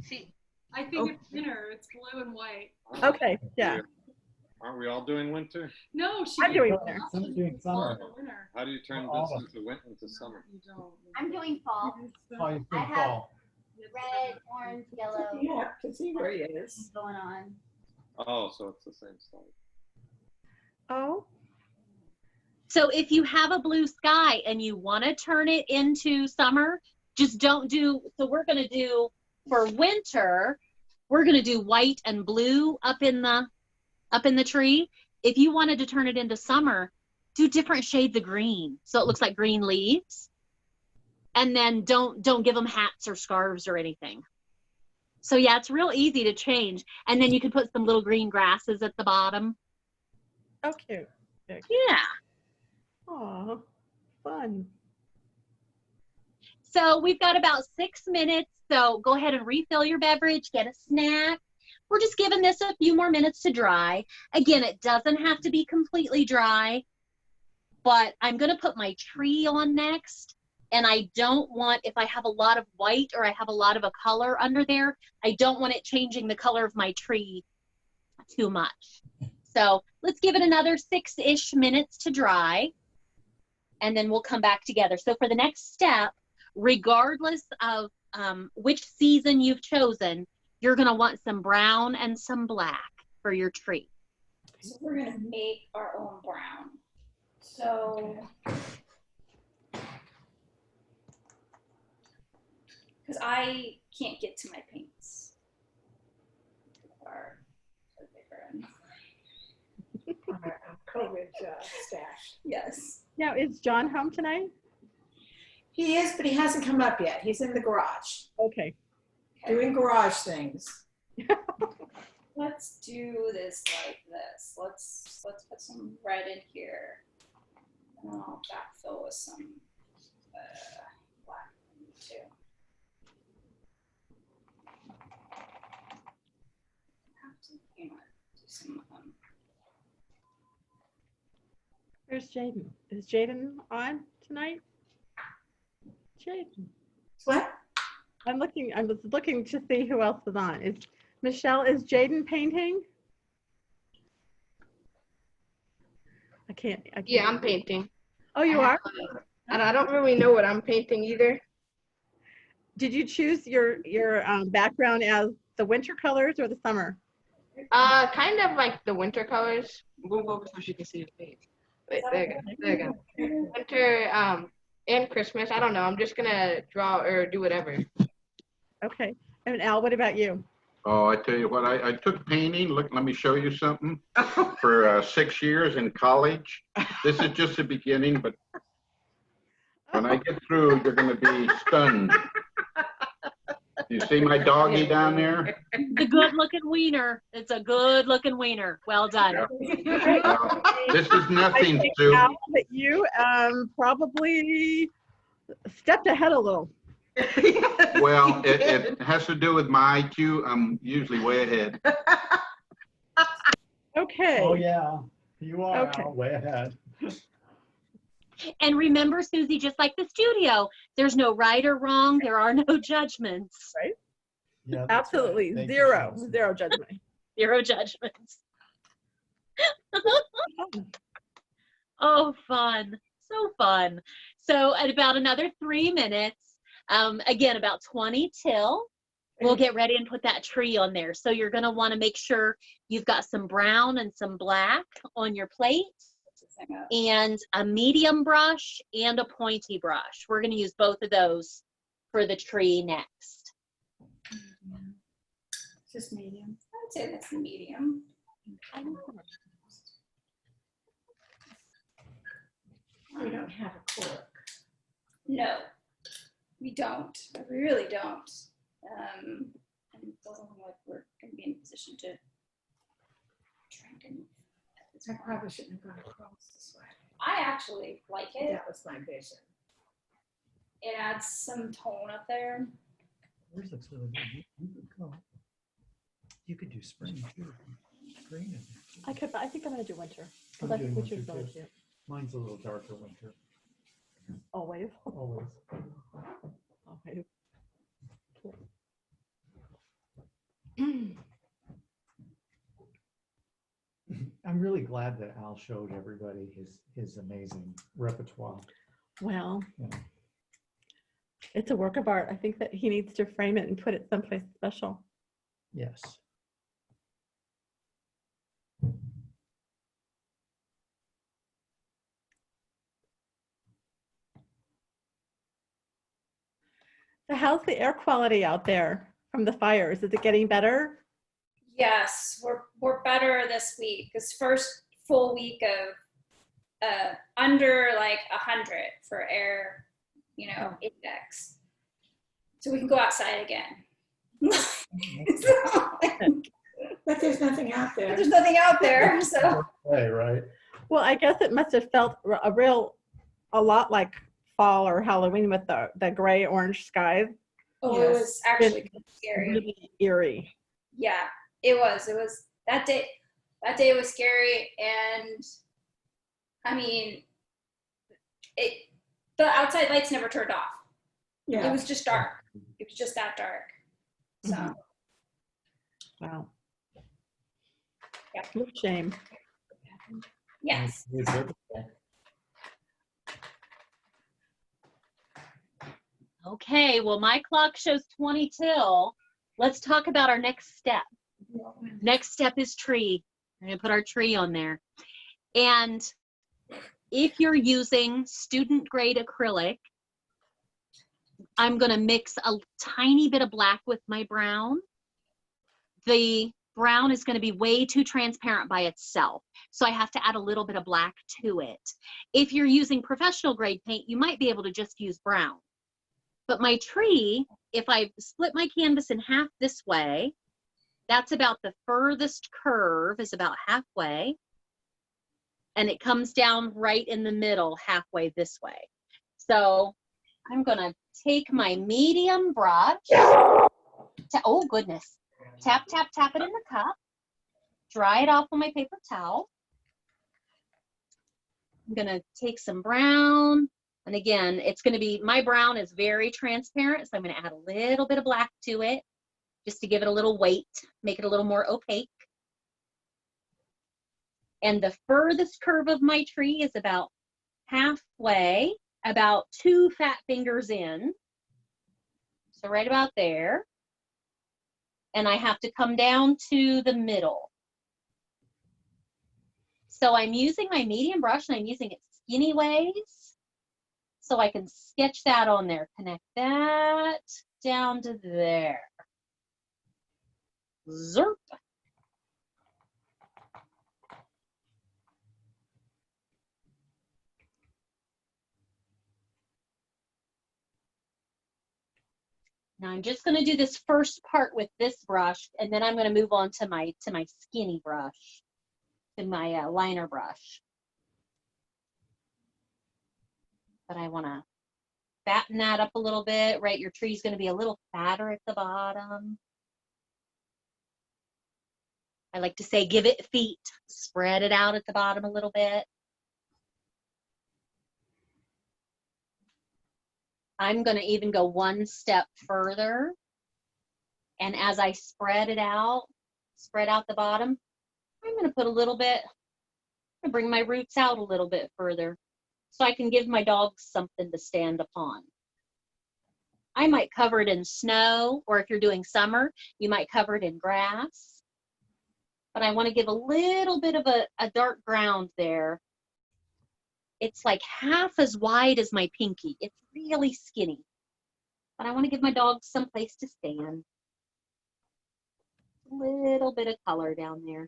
[SPEAKER 2] See,
[SPEAKER 7] I think it's winter. It's blue and white.
[SPEAKER 3] Okay, yeah.
[SPEAKER 4] Aren't we all doing winter?
[SPEAKER 7] No, she
[SPEAKER 3] I'm doing
[SPEAKER 7] did
[SPEAKER 3] winter.
[SPEAKER 6] I'm doing summer.
[SPEAKER 7] winter.
[SPEAKER 4] How do you turn
[SPEAKER 6] All
[SPEAKER 4] this
[SPEAKER 6] of
[SPEAKER 4] into winter into summer?
[SPEAKER 7] You don't.
[SPEAKER 8] I'm doing fall.
[SPEAKER 6] Oh, you
[SPEAKER 8] I
[SPEAKER 6] think
[SPEAKER 8] have-
[SPEAKER 6] fall.
[SPEAKER 8] Red, orange, yellow
[SPEAKER 2] yeah, to see where he is.
[SPEAKER 8] going on.
[SPEAKER 4] Oh, so it's the same style.
[SPEAKER 3] Oh,
[SPEAKER 1] So if you have a blue sky and you want to turn it into summer, just don't do, so we're going to do, for winter, we're going to do white and blue up in the tree. If you wanted to turn it into summer, do different shades of green. So it looks like green leaves. And then don't give them hats or scarves or anything. So yeah, it's real easy to change. And then you can put some little green grasses at the bottom.
[SPEAKER 3] how cute.
[SPEAKER 1] Yeah.
[SPEAKER 3] Oh, fun.
[SPEAKER 1] So we've got about 6 minutes. So go ahead and refill your beverage, get a snack. We're just giving this a few more minutes to dry. Again, it doesn't have to be completely dry, but I'm going to put my tree on next. And I don't want, if I have a lot of white or I have a lot of a color under there, I don't want it changing the color of my tree too much. So let's give it another 6-ish minutes to dry, and then we'll come back together. So for the next step, regardless of which season you've chosen, you're going to want some brown and some black for your tree.
[SPEAKER 5] So we're gonna make our own brown. So, because I can't get to my paints. Our
[SPEAKER 2] COVID stash.
[SPEAKER 5] yes.
[SPEAKER 3] Now, is John home tonight?
[SPEAKER 2] He is, but he hasn't come up yet. He's in the garage
[SPEAKER 3] Okay.
[SPEAKER 2] doing garage things.
[SPEAKER 5] Let's do this like this. Let's put some red in here, and then I'll backfill with some black too. Have to, do some.
[SPEAKER 3] Where's Jaden? Is Jaden on tonight? Jaden.
[SPEAKER 2] What?
[SPEAKER 3] I was looking to see who else is on. Is Jaden painting? I can't.
[SPEAKER 9] Yeah, I'm painting.
[SPEAKER 3] Oh, you are?
[SPEAKER 9] And I don't really know what I'm painting either.
[SPEAKER 3] Did you choose your background as the winter colors or the summer?
[SPEAKER 9] Kind of like the winter colors. Move over so she can see the face. Wait, there you go. There you go. Winter, and Christmas. I don't know. I'm just gonna draw or do whatever.
[SPEAKER 3] Okay. And Al, what about you?
[SPEAKER 10] Oh, I tell you what, I took painting. Look, let me show you something. For 6 years in college. This is just the beginning, but when I get through, you're going to be stunned. You see my doggy down there?
[SPEAKER 1] The good-looking wiener. It's a good-looking wiener. Well done.
[SPEAKER 10] Yeah. This is
[SPEAKER 3] I
[SPEAKER 10] nothing,
[SPEAKER 3] think,
[SPEAKER 10] Sue.
[SPEAKER 3] Al, that you probably stepped ahead a little.
[SPEAKER 10] Well, it has to do with my IQ. I'm usually way ahead.
[SPEAKER 3] Okay.
[SPEAKER 6] Oh, yeah. You are
[SPEAKER 3] Okay.
[SPEAKER 6] Al, way ahead.
[SPEAKER 1] And remember, Susie, just like the studio, there's no right or wrong. There are no judgments.
[SPEAKER 6] Yeah, that's right.
[SPEAKER 3] Absolutely.
[SPEAKER 6] Thank you,
[SPEAKER 3] Zero.
[SPEAKER 6] Susie.
[SPEAKER 3] Zero judgment.
[SPEAKER 1] Zero judgments. Oh, fun. So fun. So at about another 3 minutes, again, about 20 till, we'll get ready and put that tree on there. So you're going to want to make sure you've got some brown and some black on your plate, and a medium brush and a pointy brush. We're going to use both of those for the tree next.
[SPEAKER 5] Just medium. I would say that's medium.
[SPEAKER 2] We don't have a cork.
[SPEAKER 5] No, we don't. We really don't. And it doesn't look like we're going to be in a position to drink and.
[SPEAKER 2] I probably shouldn't have gone across this way.
[SPEAKER 5] I actually like it.
[SPEAKER 2] That was my vision.
[SPEAKER 5] It adds some tone up there.
[SPEAKER 6] Yours looks really good. You could go. You could do spring too. Green in there.
[SPEAKER 3] I could, but I think I'm gonna do winter.
[SPEAKER 6] I'm
[SPEAKER 3] Because I
[SPEAKER 6] doing
[SPEAKER 3] think winter's
[SPEAKER 6] winter,
[SPEAKER 3] really
[SPEAKER 6] too.
[SPEAKER 3] cute.
[SPEAKER 6] Mine's a little darker winter.
[SPEAKER 3] Always.
[SPEAKER 6] Always.
[SPEAKER 3] Always.
[SPEAKER 6] I'm really glad that Al showed everybody his amazing repertoire.
[SPEAKER 3] Well,
[SPEAKER 6] Yeah.
[SPEAKER 3] it's a work of art. I think that he needs to frame it and put it someplace special.
[SPEAKER 6] Yes.
[SPEAKER 3] So how's the air quality out there from the fires? Is it getting better?
[SPEAKER 5] Yes, we're better this week. This first full week of under like 100 for air, index. So we can go outside again.
[SPEAKER 2] But there's nothing out there.
[SPEAKER 5] There's nothing out there, so.
[SPEAKER 6] Hey, right.
[SPEAKER 3] Well, I guess it must have felt a lot like fall or Halloween with the gray orange skies.
[SPEAKER 5] Oh,
[SPEAKER 2] Yes.
[SPEAKER 5] it was actually kind of scary.
[SPEAKER 3] Really eerie.
[SPEAKER 5] Yeah, it was that day. That day was scary, and I mean, the outside lights never turned off.
[SPEAKER 2] Yeah.
[SPEAKER 5] It was just dark. It was just that dark. So
[SPEAKER 3] Mhm. Wow.
[SPEAKER 5] Yeah.
[SPEAKER 3] What a shame.
[SPEAKER 5] yes.
[SPEAKER 1] Okay, well, my clock shows 20 till. Let's talk about our next step. Next step is tree. We're gonna put our tree on there. And if you're using student grade acrylic, I'm gonna mix a tiny bit of black with my brown. The brown is gonna be way too transparent by itself, so I have to add a little bit of black to it. If you're using professional grade paint, you might be able to just use brown. But my tree, if I split my canvas in half this way, that's about the furthest curve is about halfway. And it comes down right in the middle halfway this way. So I'm gonna take my medium brush, oh goodness, tap, tap, tap it in the cup, dry it off on my paper towel. I'm gonna take some brown, and again, it's gonna be, my brown is very transparent, so I'm gonna add a little bit of black to it, just to give it a little weight, make it a little more opaque. And the furthest curve of my tree is about halfway, about 2 fat fingers in. So right about there. And I have to come down to the middle. So I'm using my medium brush and I'm using it skinny ways. So I can sketch that on there, connect that down to there. Zerp. Now I'm just going to do this first part with this brush, and then I'm going to move on to my skinny brush, to my liner brush. But I want to fatten that up a little bit, right? Your tree's going to be a little fatter at the bottom. I like to say give it feet, spread it out at the bottom a little bit. I'm going to even go one step further. And as I spread out the bottom, I'm going to put a little bit, I'm going to bring my roots out a little bit further so I can give my dogs something to stand upon. I might cover it in snow, or if you're doing summer, you might cover it in grass. But I want to give a little bit of a dark ground there. It's like half as wide as my pinky. It's really skinny. But I want to give my dogs some place to stand. a little bit of color down there.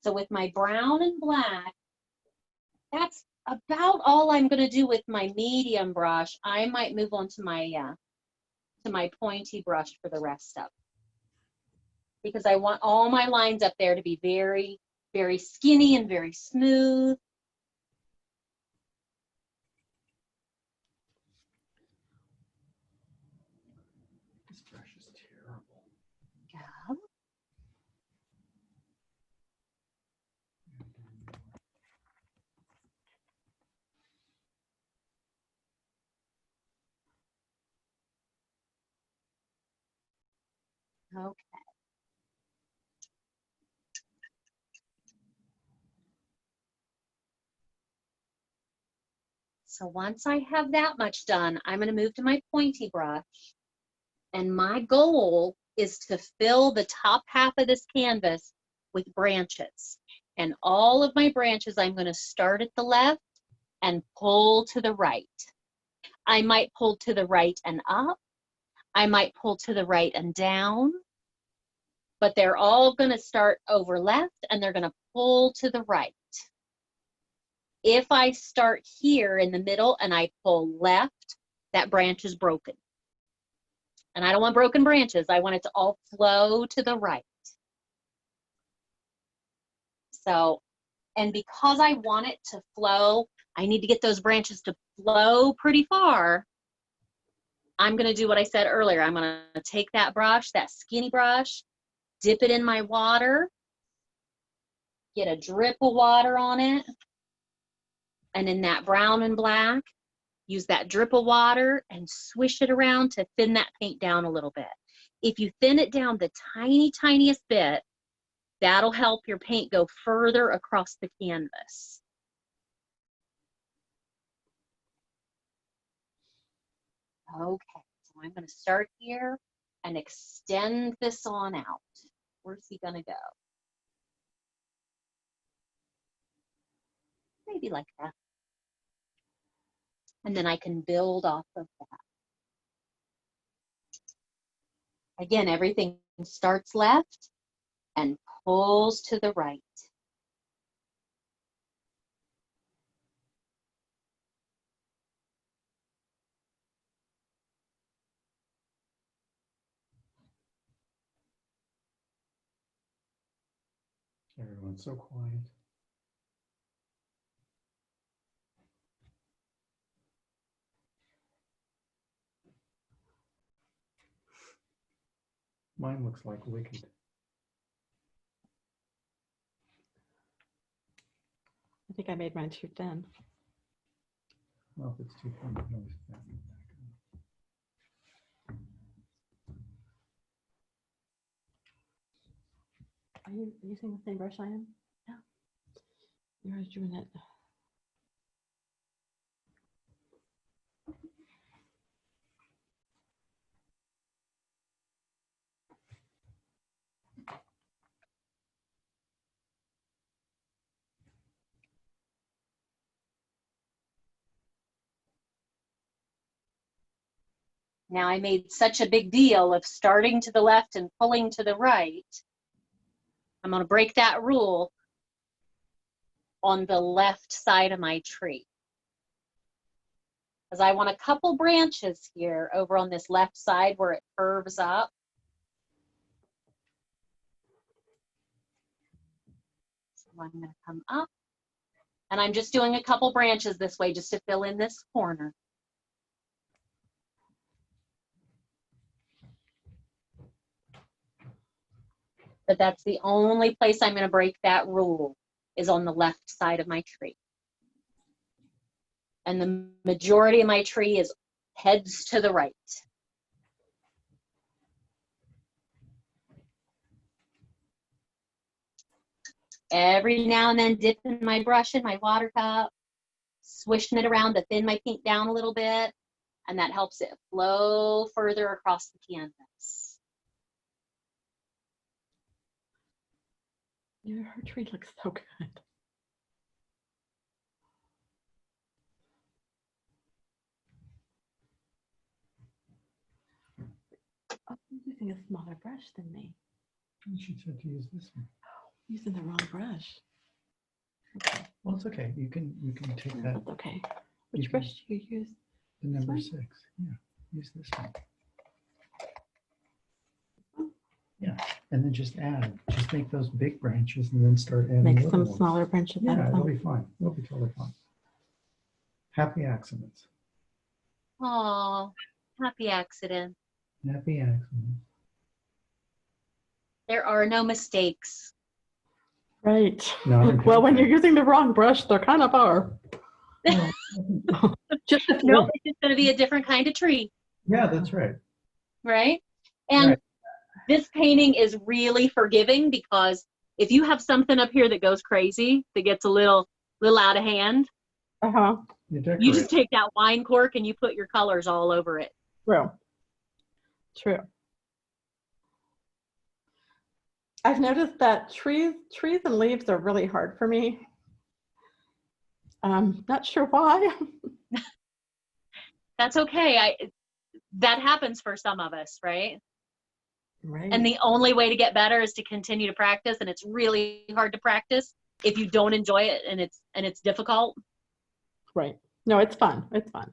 [SPEAKER 1] So with my brown and black, that's about all I'm going to do with my medium brush. I might move on to my pointy brush for the rest of it, because I want all my lines up there to be very, very skinny and very smooth.
[SPEAKER 6] This brush is terrible.
[SPEAKER 1] Yeah. Okay. So once I have that much done, I'm going to move to my pointy brush. And my goal is to fill the top half of this canvas with branches. And all of my branches, I'm going to start at the left and pull to the right. I might pull to the right and up. I might pull to the right and down. But they're all going to start over left and they're going to pull to the right. If I start here in the middle and I pull left, that branch is broken. And I don't want broken branches. I want it to all flow to the right. So, and because I want it to flow, I need to get those branches to flow pretty far. I'm going to do what I said earlier. I'm going to take that brush, that skinny brush, dip it in my water, get a drip of water on it, and in that brown and black, use that drip of water and swish it around to thin that paint down a little bit. If you thin it down the tiniest bit, that'll help your paint go further across the canvas. Okay, so I'm going to start here and extend this on out. Where's he going to go? Maybe like that. And then I can build off of that. Again, everything starts left and pulls to the right.
[SPEAKER 6] Everyone's so quiet. Mine looks like Wicked.
[SPEAKER 3] I think I made mine too thin.
[SPEAKER 6] Well, if it's too thin, you can always fasten it back on.
[SPEAKER 3] Are you using the same brush I am? No. You're doing it.
[SPEAKER 1] Now I made such a big deal of starting to the left and pulling to the right. I'm going to break that rule on the left side of my tree. Because I want a couple branches here over on this left side where it curves up. So I'm going to come up. And I'm just doing a couple branches this way just to fill in this corner. But that's the only place I'm going to break that rule, is on the left side of my tree. And the majority of my tree is heads to the right. Every now and then dipping my brush in my water cup, swishing it around to thin my paint down a little bit. and that helps it flow further across the canvas.
[SPEAKER 3] Yeah, her tree looks so good. Oh, I'm using a smaller brush than me.
[SPEAKER 11] She said to use this one.
[SPEAKER 3] Using the wrong brush.
[SPEAKER 11] Well, it's okay. You can take
[SPEAKER 3] No,
[SPEAKER 11] that.
[SPEAKER 3] that's okay. Which
[SPEAKER 11] You can-
[SPEAKER 3] brush do you use?
[SPEAKER 11] The number
[SPEAKER 3] one?
[SPEAKER 11] 6. Yeah. Use this one. Yeah. And then just add. Just make those big branches and then start adding
[SPEAKER 3] Make
[SPEAKER 11] little
[SPEAKER 3] some
[SPEAKER 11] ones.
[SPEAKER 3] smaller branches.
[SPEAKER 11] Yeah,
[SPEAKER 3] add
[SPEAKER 11] it'll
[SPEAKER 3] some.
[SPEAKER 11] be fine. It'll be totally fine. Happy accidents.
[SPEAKER 1] Oh, happy accident.
[SPEAKER 11] Happy accidents.
[SPEAKER 1] There are no mistakes.
[SPEAKER 3] Right.
[SPEAKER 11] Not in
[SPEAKER 3] Well, when you're
[SPEAKER 11] painting.
[SPEAKER 3] using the wrong brush, there kind of are.
[SPEAKER 11] Well,
[SPEAKER 3] Just a few.
[SPEAKER 1] Nope, it's just going to be a different kind of tree,
[SPEAKER 11] yeah, that's right.
[SPEAKER 1] right? And
[SPEAKER 11] Right.
[SPEAKER 1] this painting is really forgiving because if you have something up here that goes crazy, that gets a little out of hand,
[SPEAKER 3] Uh-huh.
[SPEAKER 1] you just take that wine cork and you put your colors all over it.
[SPEAKER 3] True. True. I've noticed that trees and leaves are really hard for me. Not sure why.
[SPEAKER 1] That's okay. That happens for some of us, right?
[SPEAKER 3] Right.
[SPEAKER 1] And the only way to get better is to continue to practice, and it's really hard to practice if you don't enjoy it and it's difficult.
[SPEAKER 3] Right. No, it's fun. It's fun.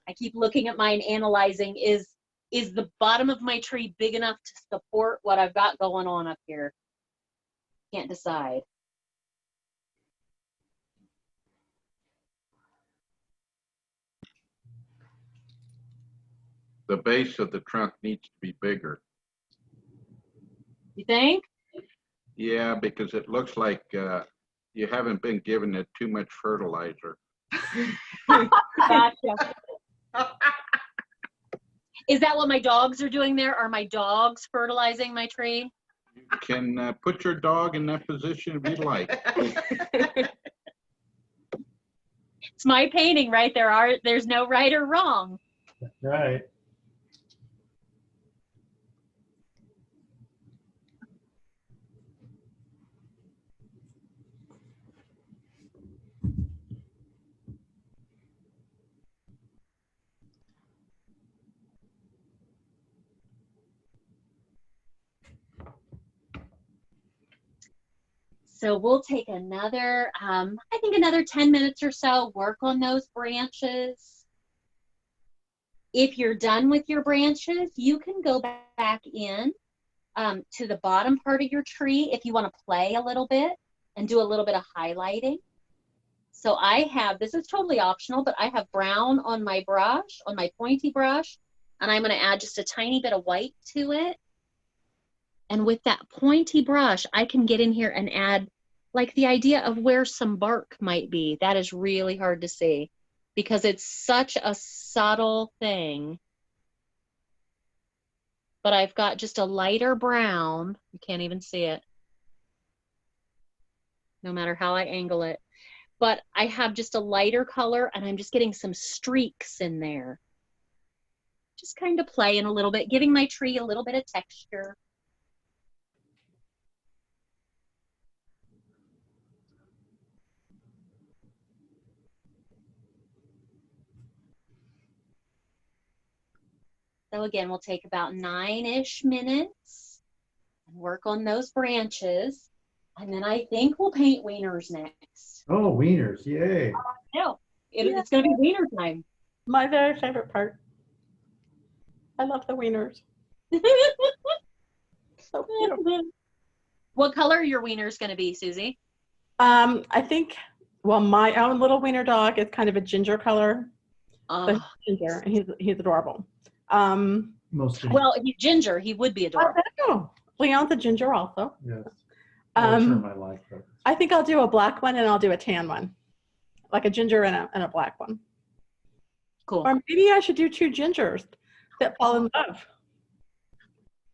[SPEAKER 1] I keep looking at mine, analyzing, is the bottom of my tree big enough to support what I've got going on up here? Can't decide.
[SPEAKER 10] The base of the trunk needs to be bigger.
[SPEAKER 1] You think?
[SPEAKER 10] Yeah, because it looks like you haven't been giving it too much fertilizer.
[SPEAKER 1] Gotcha. Is that what my dogs are doing there? Are my dogs fertilizing my tree?
[SPEAKER 10] You can put your dog in that position if you like.
[SPEAKER 1] It's my painting, right? There's no right or wrong.
[SPEAKER 11] Right.
[SPEAKER 1] So we'll take another, I think another 10 minutes or so, work on those branches. If you're done with your branches, you can go back in to the bottom part of your tree if you want to play a little bit and do a little bit of highlighting. So this is totally optional, but I have brown on my brush, on my pointy brush, and I'm going to add just a tiny bit of white to it. And with that pointy brush, I can get in here and add like the idea of where some bark might be. That is really hard to see because it's such a subtle thing. But I've got just a lighter brown. You can't even see it, no matter how I angle it. But I have just a lighter color and I'm just getting some streaks in there. Just kind of playing a little bit, giving my tree a little bit of texture. So again, we'll take about 9-ish minutes and work on those branches. And then I think we'll paint wieners next.
[SPEAKER 11] Oh, wieners. Yay.
[SPEAKER 1] No, it's going to be wiener time.
[SPEAKER 3] My very favorite part. I love the wieners. So cute.
[SPEAKER 1] What color are your wieners going to be, Susie?
[SPEAKER 3] I think, well, my own little wiener dog is kind of a ginger color. So he's ginger, and he's adorable.
[SPEAKER 11] Mostly.
[SPEAKER 1] Well, if he's ginger, he would be adorable.
[SPEAKER 3] Oh, Leon's a ginger also.
[SPEAKER 11] Yes. I'm sure my life.
[SPEAKER 3] I think I'll do a black one and I'll do a tan one, like a ginger and a black one.
[SPEAKER 1] Cool.
[SPEAKER 3] Or maybe I should do 2 gingers that fall in love.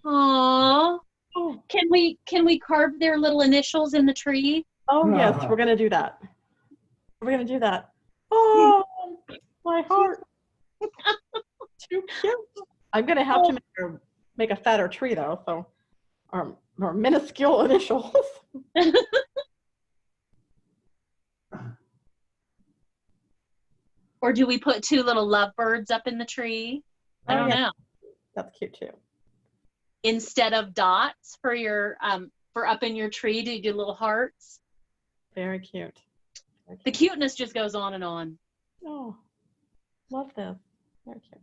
[SPEAKER 1] Aww.
[SPEAKER 3] Oh,
[SPEAKER 1] Can we carve their little initials in the tree?
[SPEAKER 3] oh yes, we're gonna do that. We're gonna do that. Oh, my heart. Too cute. I'm gonna have to make a fatter tree though, so or minuscule initials.
[SPEAKER 1] Or do we put 2 little lovebirds up in the tree? I don't know.
[SPEAKER 3] That's cute too.
[SPEAKER 1] Instead of dots for your for up in your tree, do you do little hearts?
[SPEAKER 3] Very cute. Very
[SPEAKER 1] The
[SPEAKER 3] cute.
[SPEAKER 1] cuteness just goes on and on.
[SPEAKER 3] Oh, love this. Very cute.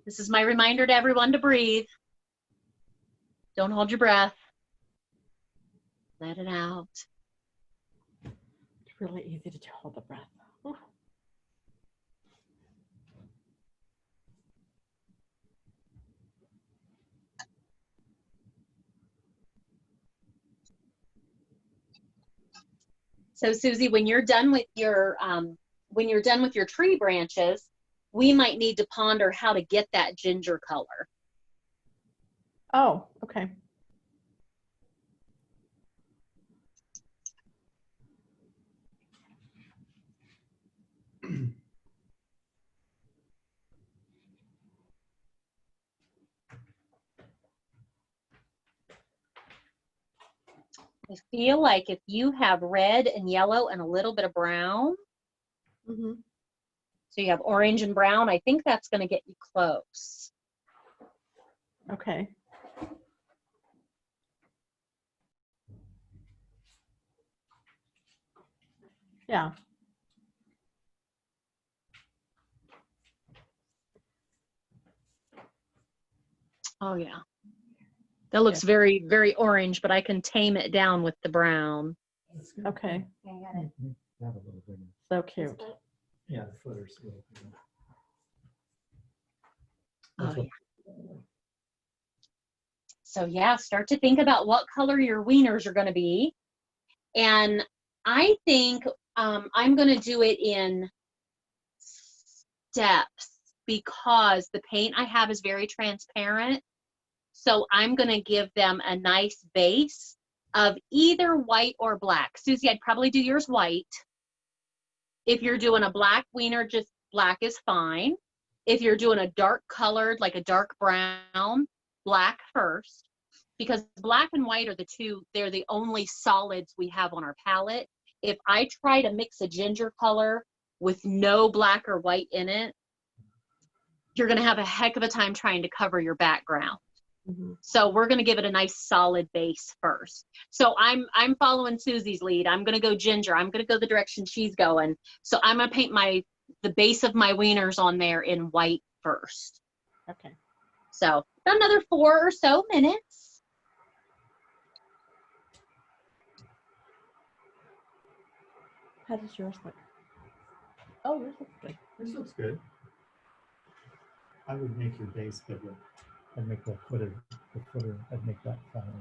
[SPEAKER 1] This is my reminder to everyone to breathe. Don't hold your breath. Let it out.
[SPEAKER 3] It's really easy to hold the breath. Ooh.
[SPEAKER 1] So Susie, when you're done with your tree branches, we might need to ponder how to get that ginger color.
[SPEAKER 3] Oh, okay.
[SPEAKER 1] I feel like if you have red and yellow and a little bit of brown,
[SPEAKER 3] Mm-hmm.
[SPEAKER 1] so you have orange and brown, I think that's going to get you close.
[SPEAKER 3] Okay. Yeah.
[SPEAKER 1] Oh yeah. That looks very, very orange, but I can tame it down with the brown.
[SPEAKER 3] Okay.
[SPEAKER 11] Mhm. Have a little bit.
[SPEAKER 3] So cute.
[SPEAKER 11] Yeah, the footer's a little bit.
[SPEAKER 1] Oh, yeah. So yeah, start to think about what color your wieners are going to be. And I think I'm going to do it in steps because the paint I have is very transparent. So I'm going to give them a nice base of either white or black. Susie, I'd probably do yours white. If you're doing a black wiener, just black is fine. If you're doing a dark colored, like a dark brown, black first. Because black and white are they're the only solids we have on our palette. If I try to mix a ginger color with no black or white in it, you're going to have a heck of a time trying to cover your background.
[SPEAKER 3] Mm-hmm.
[SPEAKER 1] So we're going to give it a nice solid base first. So I'm following Susie's lead. I'm going to go ginger. I'm going to go the direction she's going. So I'm going to paint the base of my wieners on there in white first.
[SPEAKER 3] Okay.
[SPEAKER 1] So another 4 or so minutes.
[SPEAKER 3] How does yours look? Oh, yours looks good.
[SPEAKER 11] This looks good. I would make your base bigger. I'd make the footer, I'd make that fatter.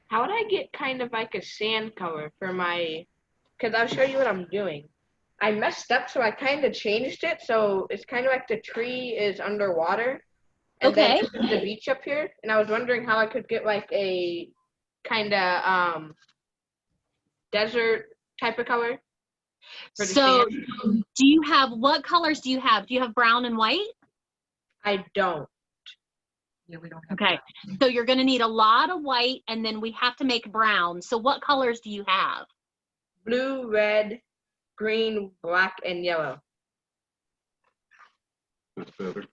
[SPEAKER 9] How would I get kind of like a sand color for my, because I'll show you what I'm doing. I messed up, so I kind of changed it. So it's kind of like the tree is underwater. And
[SPEAKER 1] Okay.
[SPEAKER 9] then the beach up here. And I was wondering how I could get like a kind of desert type of color. For the
[SPEAKER 1] So
[SPEAKER 9] sand.
[SPEAKER 1] do you have, what colors do you have? Do you have brown and white?
[SPEAKER 9] I don't.
[SPEAKER 12] Yeah, we don't have
[SPEAKER 1] Okay. So you're going to need a lot of white, and then we have to make brown. So what colors do you have?
[SPEAKER 9] blue, red, green, black, and yellow.
[SPEAKER 10] That's better.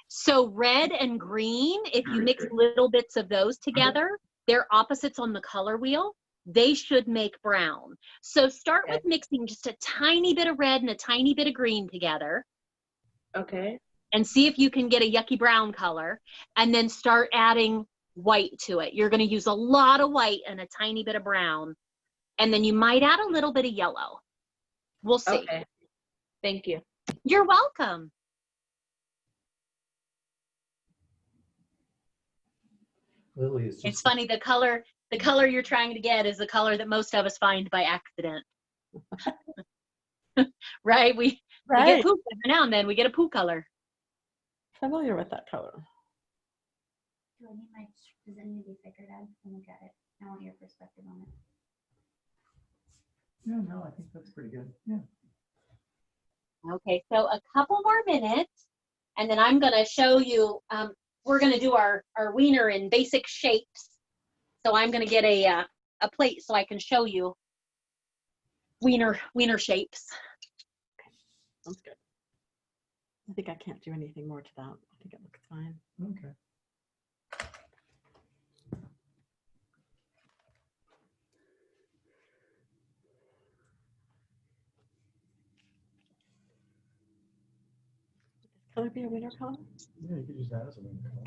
[SPEAKER 1] So red and green, if you mix
[SPEAKER 10] Okay.
[SPEAKER 1] little bits of those together, they're opposites on the color wheel. They should make brown. So start with mixing just a tiny bit of red and a tiny bit of green together.
[SPEAKER 9] Okay.
[SPEAKER 1] And see if you can get a yucky brown color. And then start adding white to it. You're going to use a lot of white and a tiny bit of brown. And then you might add a little bit of yellow. We'll see.
[SPEAKER 9] Okay. Thank you.
[SPEAKER 1] You're welcome.
[SPEAKER 11] Lily is just.
[SPEAKER 1] It's funny, the color you're trying to get is the color that most of us find by accident. Right? We get poop every now and then. We get a poo color.
[SPEAKER 3] Familiar with that color.
[SPEAKER 8] Do I need my, does it need to be thicker, Dad? Look at it. I want your perspective on it.
[SPEAKER 11] Yeah, no, I think that's pretty good. Yeah.
[SPEAKER 1] Okay, so a couple more minutes, and then I'm going to show you, we're going to do our wiener in basic shapes. So I'm going to get a plate so I can show you wiener shapes.
[SPEAKER 3] Okay, sounds good. I think I can't do anything more to that. I think it looks fine.
[SPEAKER 11] Okay.
[SPEAKER 3] Color be a wiener color?
[SPEAKER 11] Yeah, you could use that as a wiener color.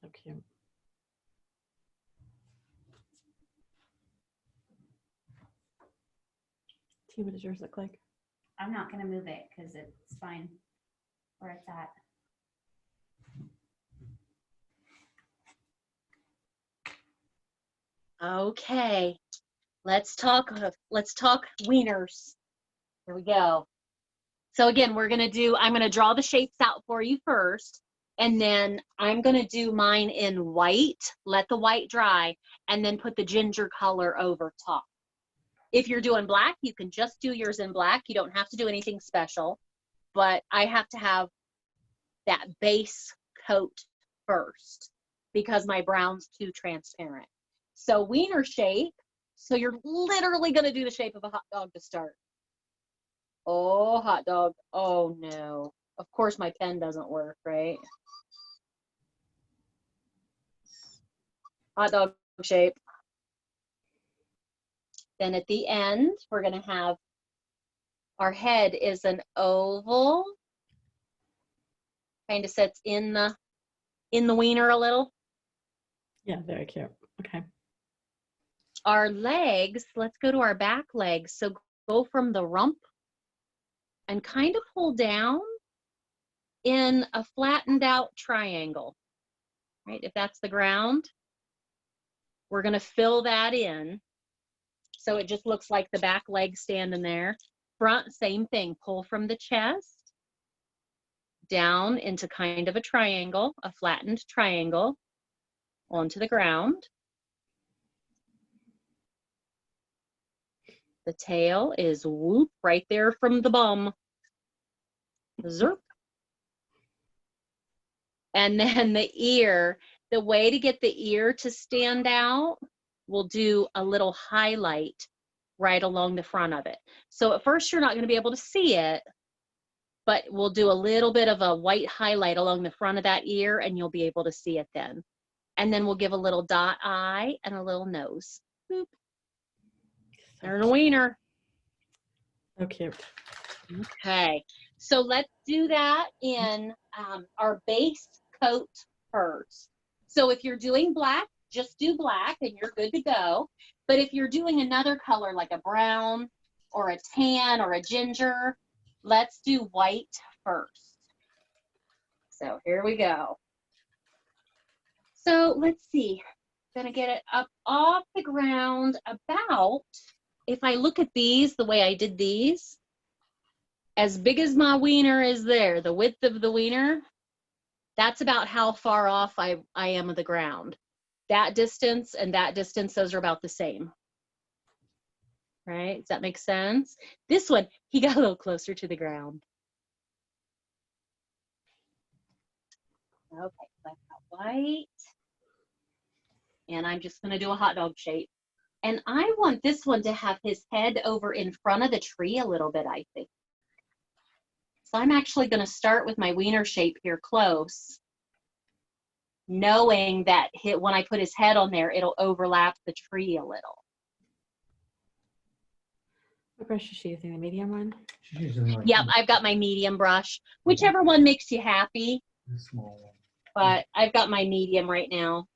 [SPEAKER 3] So cute. T, what does yours look like?
[SPEAKER 8] I'm not going to move it because it's fine where it's at.
[SPEAKER 1] Okay, let's talk wieners. Here we go. So again, I'm going to draw the shapes out for you first, and then I'm going to do mine in white, let the white dry, and then put the ginger color over top. If you're doing black, you can just do yours in black. You don't have to do anything special, but I have to have that base coat first because my brown's too transparent. So wiener shape, so you're literally going to do the shape of a hot dog to start. Oh, hot dog. Oh, no. Of course, my pen doesn't work, right? Hot dog shape. Then at the end, we're going to have our head is an oval. Kind of sits in the wiener a little.
[SPEAKER 3] Yeah, very cute. Okay.
[SPEAKER 1] Our legs, let's go to our back legs. So go from the rump and kind of pull down in a flattened out triangle, right? If that's the ground, we're going to fill that in. So it just looks like the back leg standing there. Front, same thing. Pull from the chest down into kind of a triangle, a flattened triangle onto the ground. The tail is whoop right there from the bum. Zerp. And then the ear, the way to get the ear to stand out, we'll do a little highlight right along the front of it. So at first you're not going to be able to see it, but we'll do a little bit of a white highlight along the front of that ear and you'll be able to see it then. And then we'll give a little dot eye and a little nose. Boop. There's a wiener.
[SPEAKER 3] So cute.
[SPEAKER 1] Okay, so let's do that in our base coat first. So if you're doing black, just do black and you're good to go. But if you're doing another color like a brown or a tan or a ginger, let's do white first. So here we go. So let's see, gonna get it up off the ground about, if I look at these the way I did these, as big as my wiener is there, the width of the wiener, that's about how far off I am of the ground. That distance and that distance, those are about the same. Right? Does that make sense? This one, he got a little closer to the ground. Okay, so I've got white. And I'm just gonna do a hot dog shape. And I want this one to have his head over in front of the tree a little bit, I think. So I'm actually gonna start with my wiener shape here close, knowing that when I put his head on there, it'll overlap the tree a little.
[SPEAKER 3] What brush is she using? The medium one?
[SPEAKER 11] She's using like
[SPEAKER 1] Yep, I've got my medium brush, whichever one makes you happy,
[SPEAKER 11] the small one.
[SPEAKER 1] but I've got my medium right now.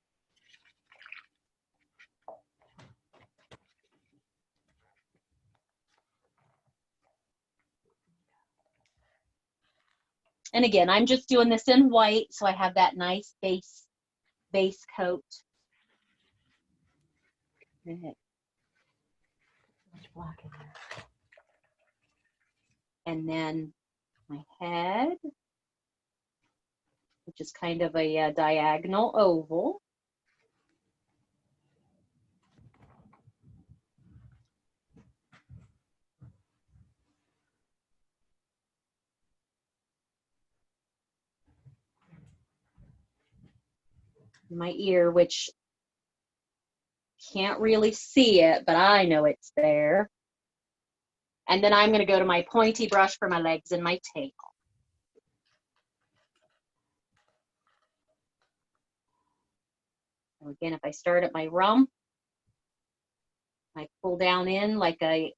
[SPEAKER 1] And again, I'm just doing this in white, so I have that nice base coat. Okay.
[SPEAKER 3] Much black in there.
[SPEAKER 1] And then my head, which is kind of a diagonal oval. My ear, which can't really see it, but I know it's there. And then I'm going to go to my pointy brush for my legs and my tail. So again, if I start at my rump, I pull down in like a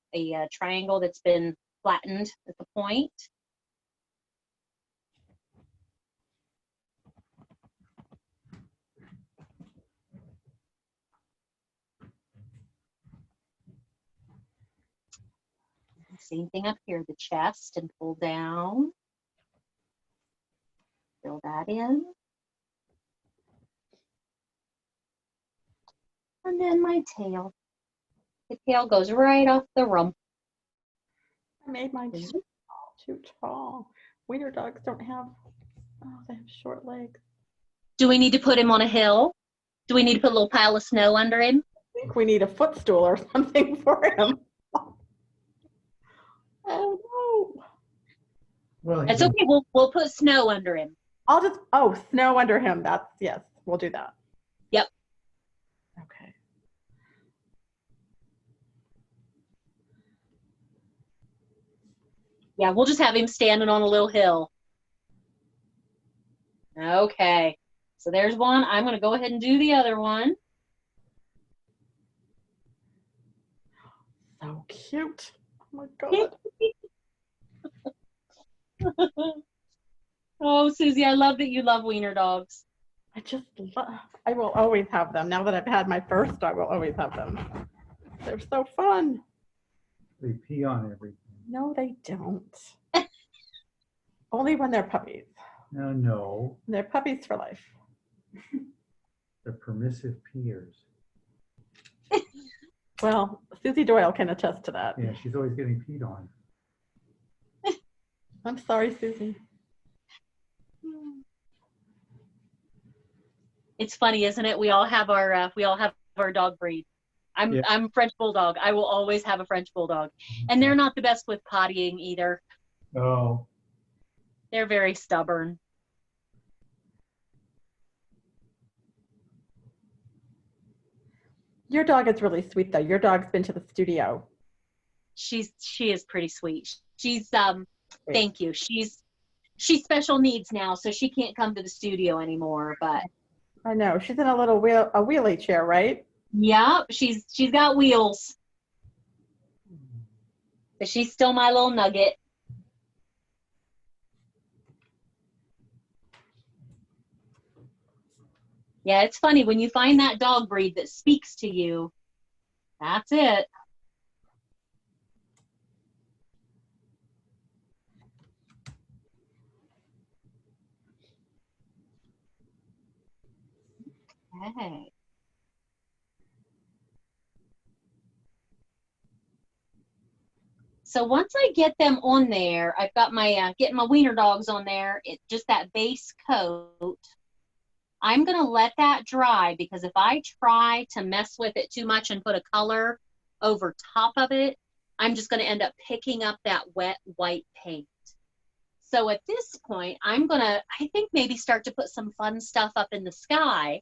[SPEAKER 1] triangle that's been flattened at the point. Same thing up here, the chest, and pull down. Fill that in. And then my tail. The tail goes right off the rump.
[SPEAKER 3] I made mine too tall. Wiener dogs don't have, they have short legs.
[SPEAKER 1] Do we need to put him on a hill? Do we need to put a little pile of snow under him?
[SPEAKER 3] I think we need a footstool or something for him. Oh no.
[SPEAKER 11] Well,
[SPEAKER 1] It's okay. We'll put snow under him.
[SPEAKER 3] I'll just snow under him. Yes, we'll do that.
[SPEAKER 1] Yep.
[SPEAKER 3] Okay.
[SPEAKER 1] Yeah, we'll just have him standing on a little hill. Okay. So there's one. I'm going to go ahead and do the other one.
[SPEAKER 3] So cute. Oh my God.
[SPEAKER 1] Oh, Susie, I love that you love wiener dogs.
[SPEAKER 3] I will always have them. Now that I've had my first, I will always have them. They're so fun.
[SPEAKER 11] They pee on everything.
[SPEAKER 3] No, they don't. Only when they're puppies.
[SPEAKER 11] No.
[SPEAKER 3] They're puppies for life.
[SPEAKER 11] They're permissive peers.
[SPEAKER 3] Well, Susie Doyle can attest to that.
[SPEAKER 11] Yeah, she's always getting peed on.
[SPEAKER 3] I'm sorry, Susie.
[SPEAKER 1] It's funny, isn't it? We all have our dog breed. I'm French Bulldog. I will always have a French Bulldog. And they're not the best with pottying either.
[SPEAKER 11] Oh.
[SPEAKER 1] They're very stubborn.
[SPEAKER 3] Your dog is really sweet though. Your dog's been to the studio.
[SPEAKER 1] She is pretty sweet. She's thank you. She's special needs now, so she can't come to the studio anymore, but
[SPEAKER 3] I know. She's in a little wheelie chair, right?
[SPEAKER 1] yeah, she's got wheels. But she's still my little nugget. Yeah, it's funny when you find that dog breed that speaks to you. That's it. Okay. So once I get them on there, I've got my getting my wiener dogs on there. It's just that base coat. I'm gonna let that dry because if I try to mess with it too much and put a color over top of it, I'm just gonna end up picking up that wet white paint. So at this point, I'm gonna, I think maybe start to put some fun stuff up in the sky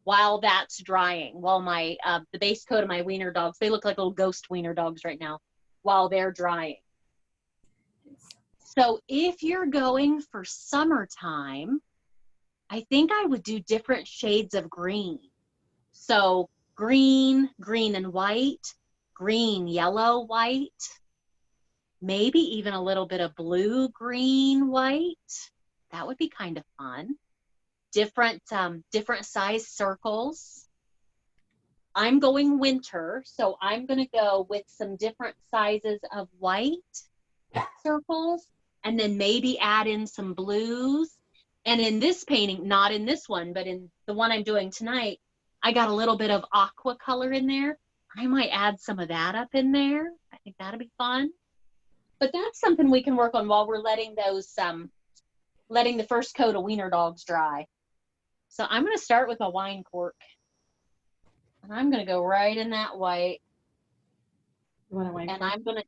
[SPEAKER 1] while that's drying, while my, the base coat of my wiener dogs, they look like little ghost wiener dogs right now, while they're drying. So if you're going for summertime, I think I would do different shades of green. So green, green and white, green, yellow, white, maybe even a little bit of blue, green, white. That would be kind of fun. Different size circles. I'm going winter, so I'm going to go with some different sizes of white circles, and then maybe add in some blues. And in this painting, not in this one, but in the one I'm doing tonight, I got a little bit of aqua color in there. I might add some of that up in there. I think that'll be fun. But that's something we can work on while we're letting those, letting the first coat of wiener dogs dry. So I'm going to start with a wine cork. And I'm going to go right in that white.
[SPEAKER 3] You want a wine
[SPEAKER 1] and
[SPEAKER 3] cork?
[SPEAKER 1] I'm going to,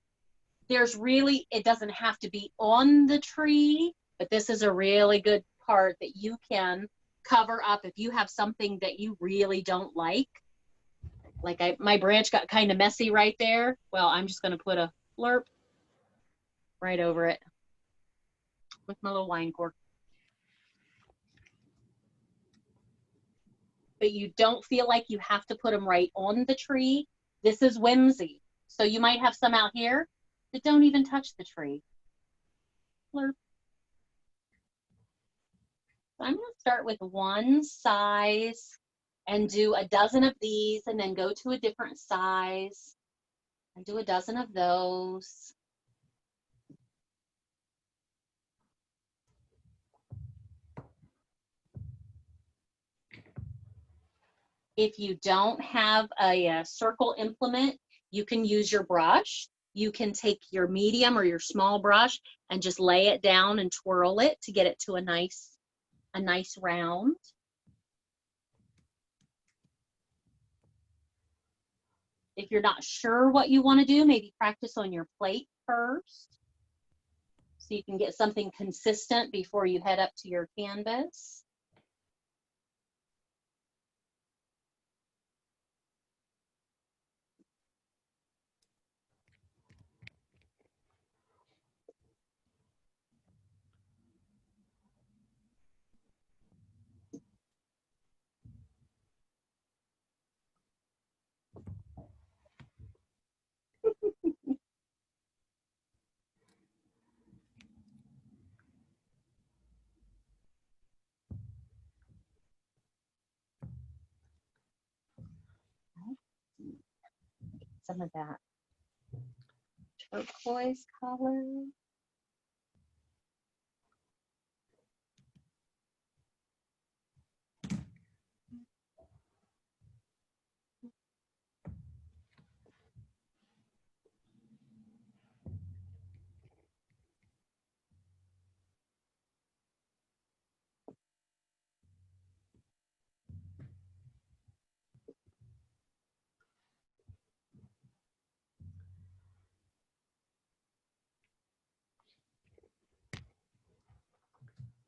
[SPEAKER 1] there's really, it doesn't have to be on the tree, but this is a really good part that you can cover up if you have something that you really don't like. Like my branch got kind of messy right there. Well, I'm just going to put a blurb right over it with my little wine cork. But you don't feel like you have to put them right on the tree. This is whimsy. So you might have some out here that don't even touch the tree. Blurb. So I'm going to start with one size and do a dozen of these, and then go to a different size and do a dozen of those. If you don't have a circle implement, you can use your brush. You can take your medium or your small brush and just lay it down and twirl it to get it to a nice round. If you're not sure what you want to do, maybe practice on your plate first, so you can get something consistent before you head up to your canvas. Some of that turquoise color.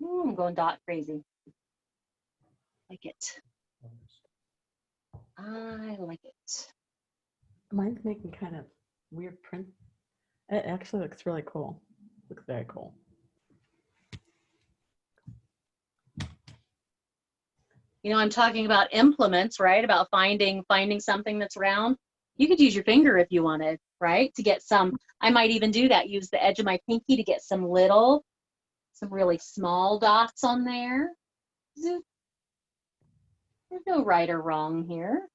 [SPEAKER 1] I'm going dot crazy. Like it. I like it.
[SPEAKER 3] Mine's making kind of weird print. It actually looks really cool. Looks very cool.
[SPEAKER 1] You know, I'm talking about implements, right? About finding something that's round. You could use your finger if you wanted, right? To get some, I might even do that. Use the edge of my pinky to get some really small dots on there. Zoop. There's no right or wrong here.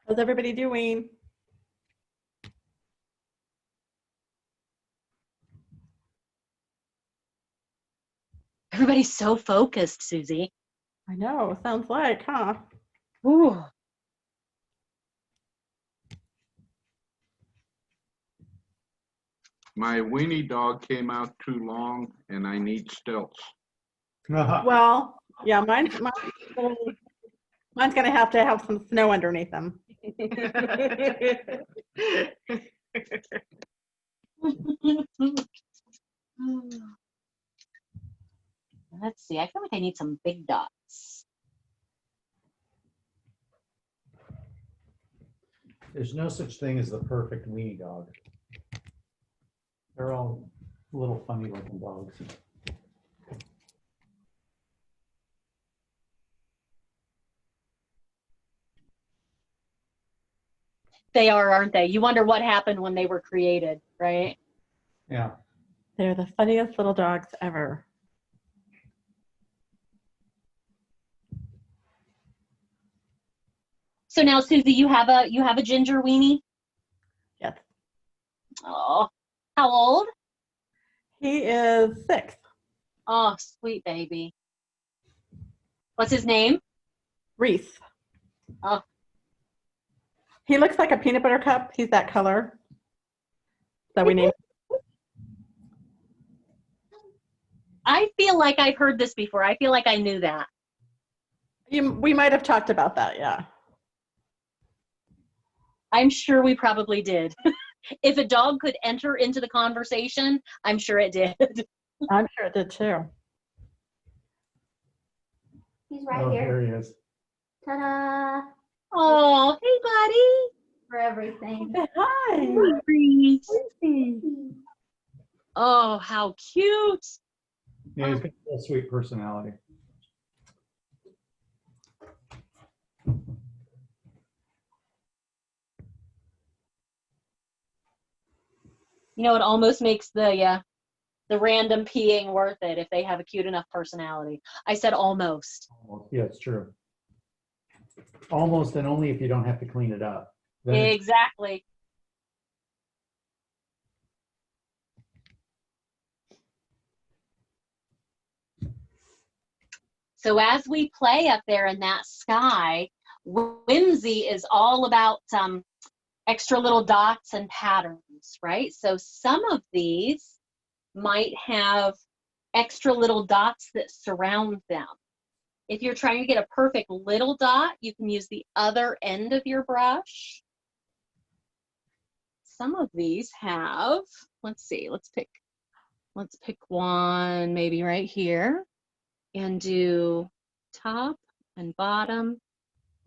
[SPEAKER 3] How's everybody doing?
[SPEAKER 1] Everybody's so focused, Susie.
[SPEAKER 3] I know. Sounds like, huh?
[SPEAKER 1] Ooh.
[SPEAKER 10] My weenie dog came out too long and I need stilts.
[SPEAKER 3] Well, yeah, mine's going to have some snow underneath them.
[SPEAKER 1] Let's see. I feel like I need some big dots.
[SPEAKER 11] There's no such thing as the perfect weenie dog. They're all little funny looking dogs.
[SPEAKER 1] They are, aren't they? You wonder what happened when they were created, right?
[SPEAKER 11] Yeah.
[SPEAKER 3] They're the funniest little dogs ever.
[SPEAKER 1] So now, Susie, you have a ginger weenie?
[SPEAKER 3] Yes.
[SPEAKER 1] Oh, how old?
[SPEAKER 3] He is 6.
[SPEAKER 1] Oh, sweet baby. What's his name?
[SPEAKER 3] Reese.
[SPEAKER 1] Oh.
[SPEAKER 3] He looks like a peanut butter cup. He's that color. So we named.
[SPEAKER 1] I feel like I've heard this before. I feel like I knew that.
[SPEAKER 3] We might have talked about that, yeah.
[SPEAKER 1] I'm sure we probably did. If a dog could enter into the conversation, I'm sure it did.
[SPEAKER 3] I'm sure it did too.
[SPEAKER 8] He's right
[SPEAKER 11] Oh,
[SPEAKER 8] here.
[SPEAKER 11] there he is.
[SPEAKER 8] Ta-da!
[SPEAKER 1] Oh, hey, buddy.
[SPEAKER 8] For everything.
[SPEAKER 3] Hi.
[SPEAKER 1] Reese. Oh, how cute.
[SPEAKER 11] Yeah, he's got a real sweet personality.
[SPEAKER 1] You know, it almost makes the random peeing worth it if they have a cute enough personality. I said almost.
[SPEAKER 11] Yeah, it's true. Almost, and only if you don't have to clean it up. Then it's-
[SPEAKER 1] Exactly. So as we play up there in that sky, whimsy is all about extra little dots and patterns, right? So some of these might have extra little dots that surround them. If you're trying to get a perfect little dot, you can use the other end of your brush. Some of these have, let's see, let's pick one maybe right here and do top and bottom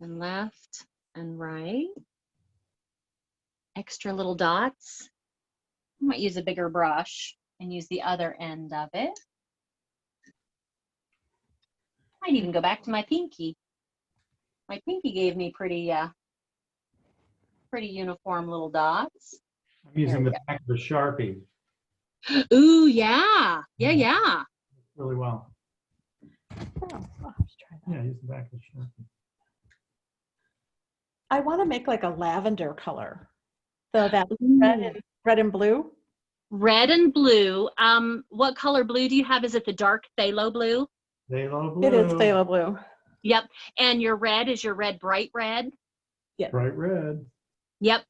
[SPEAKER 1] and left and right. Extra little dots. I might use a bigger brush and use the other end of it. Might even go back to my pinky. My pinky gave me pretty uniform little dots.
[SPEAKER 11] I'm using the back of the Sharpie
[SPEAKER 1] Ooh, yeah. Yeah.
[SPEAKER 11] really well.
[SPEAKER 3] Oh, I'll have to try that.
[SPEAKER 11] Yeah, use the back of the Sharpie.
[SPEAKER 3] I want to make like a lavender color. So that
[SPEAKER 1] Ooh.
[SPEAKER 3] red and blue.
[SPEAKER 1] Red and blue. What color blue do you have? Is it the dark phthalo blue?
[SPEAKER 11] Phthalo blue.
[SPEAKER 3] It is phthalo blue.
[SPEAKER 1] Yep. And your red is your red bright red?
[SPEAKER 3] Yes.
[SPEAKER 11] Bright red.
[SPEAKER 1] Yep.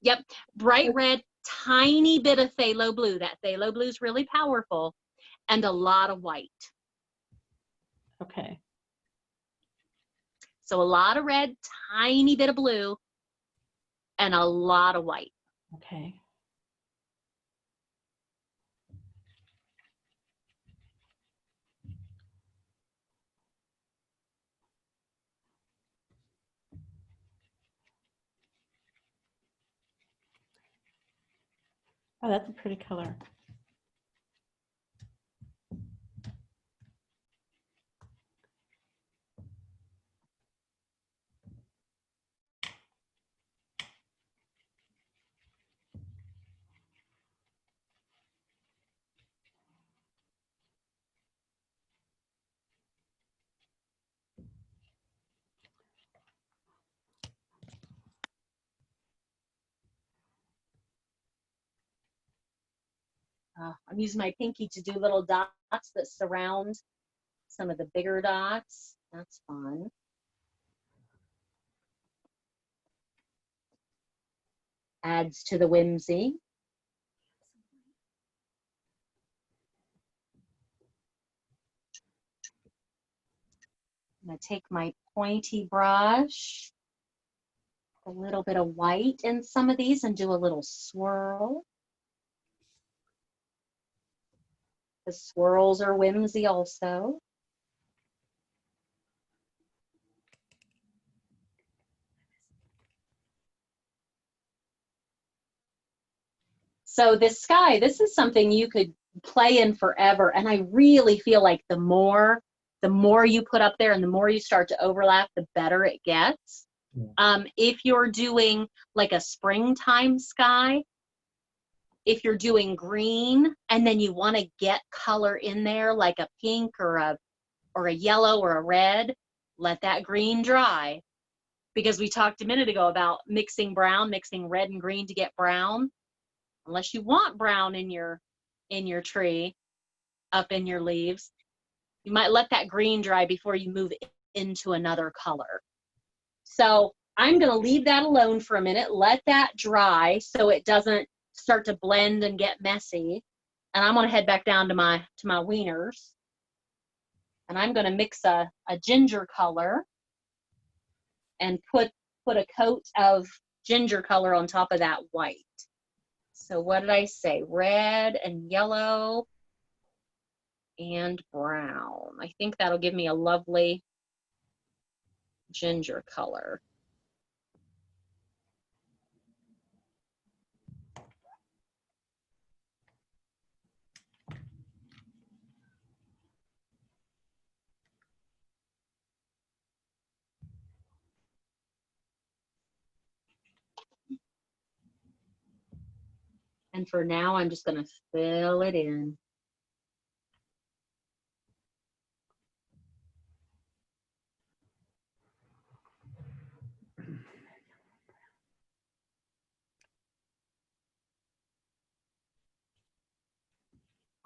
[SPEAKER 1] Bright red, tiny bit of phthalo blue. That phthalo blue is really powerful. And a lot of white.
[SPEAKER 3] Okay.
[SPEAKER 1] So a lot of red, tiny bit of blue, and a lot of white.
[SPEAKER 3] Okay. Oh, that's a pretty color.
[SPEAKER 1] I'm using my pinky to do little dots that surround some of the bigger dots. That's fun. Adds to the whimsy. I'm going to take my pointy brush, a little bit of white in some of these, and do a little swirl. The swirls are whimsy also. So this sky, this is something you could play in forever. And I really feel like the more you put up there and the more you start to overlap, the better it gets. Yeah. If you're doing like a springtime sky, if you're doing green and then you want to get color in there, like a pink or a yellow or a red, let that green dry. Because we talked a minute ago about mixing brown, mixing red and green to get brown. Unless you want brown in your tree, up in your leaves, you might let that green dry before you move into another color. So I'm going to leave that alone for a minute, let that dry so it doesn't start to blend and get messy. And I'm going to head back down to my wieners. And I'm going to mix a ginger color and put a coat of ginger color on top of that white. So what did I say? Red and yellow and brown. I think that'll give me a lovely ginger color. And for now, I'm just going to fill it in.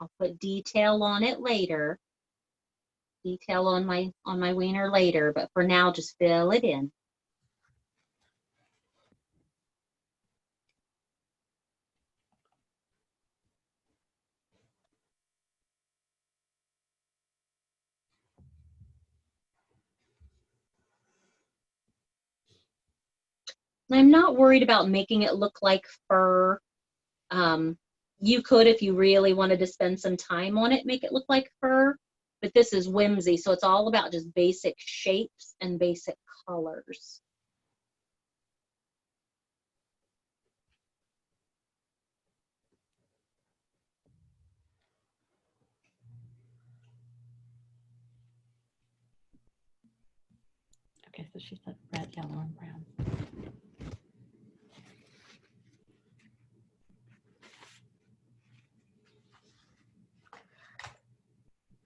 [SPEAKER 1] I'll put detail on it later. Detail on my wiener later, but for now, just fill it in. I'm not worried about making it look like fur. You could, if you really wanted to spend some time on it, make it look like fur, but this is whimsy, so it's all about just basic shapes and basic colors.
[SPEAKER 3] Okay, so she said red, yellow, and brown.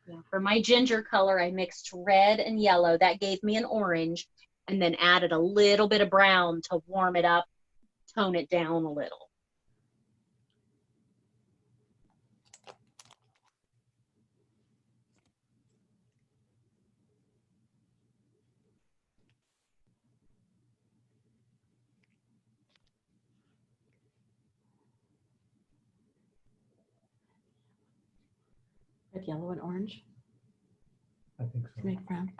[SPEAKER 1] Yeah, for my ginger color, I mixed red and yellow. That gave me an orange, and then added a little bit of brown to warm it up, tone it down a little.
[SPEAKER 3] Red, yellow, and orange.
[SPEAKER 11] I think so.
[SPEAKER 3] To make brown.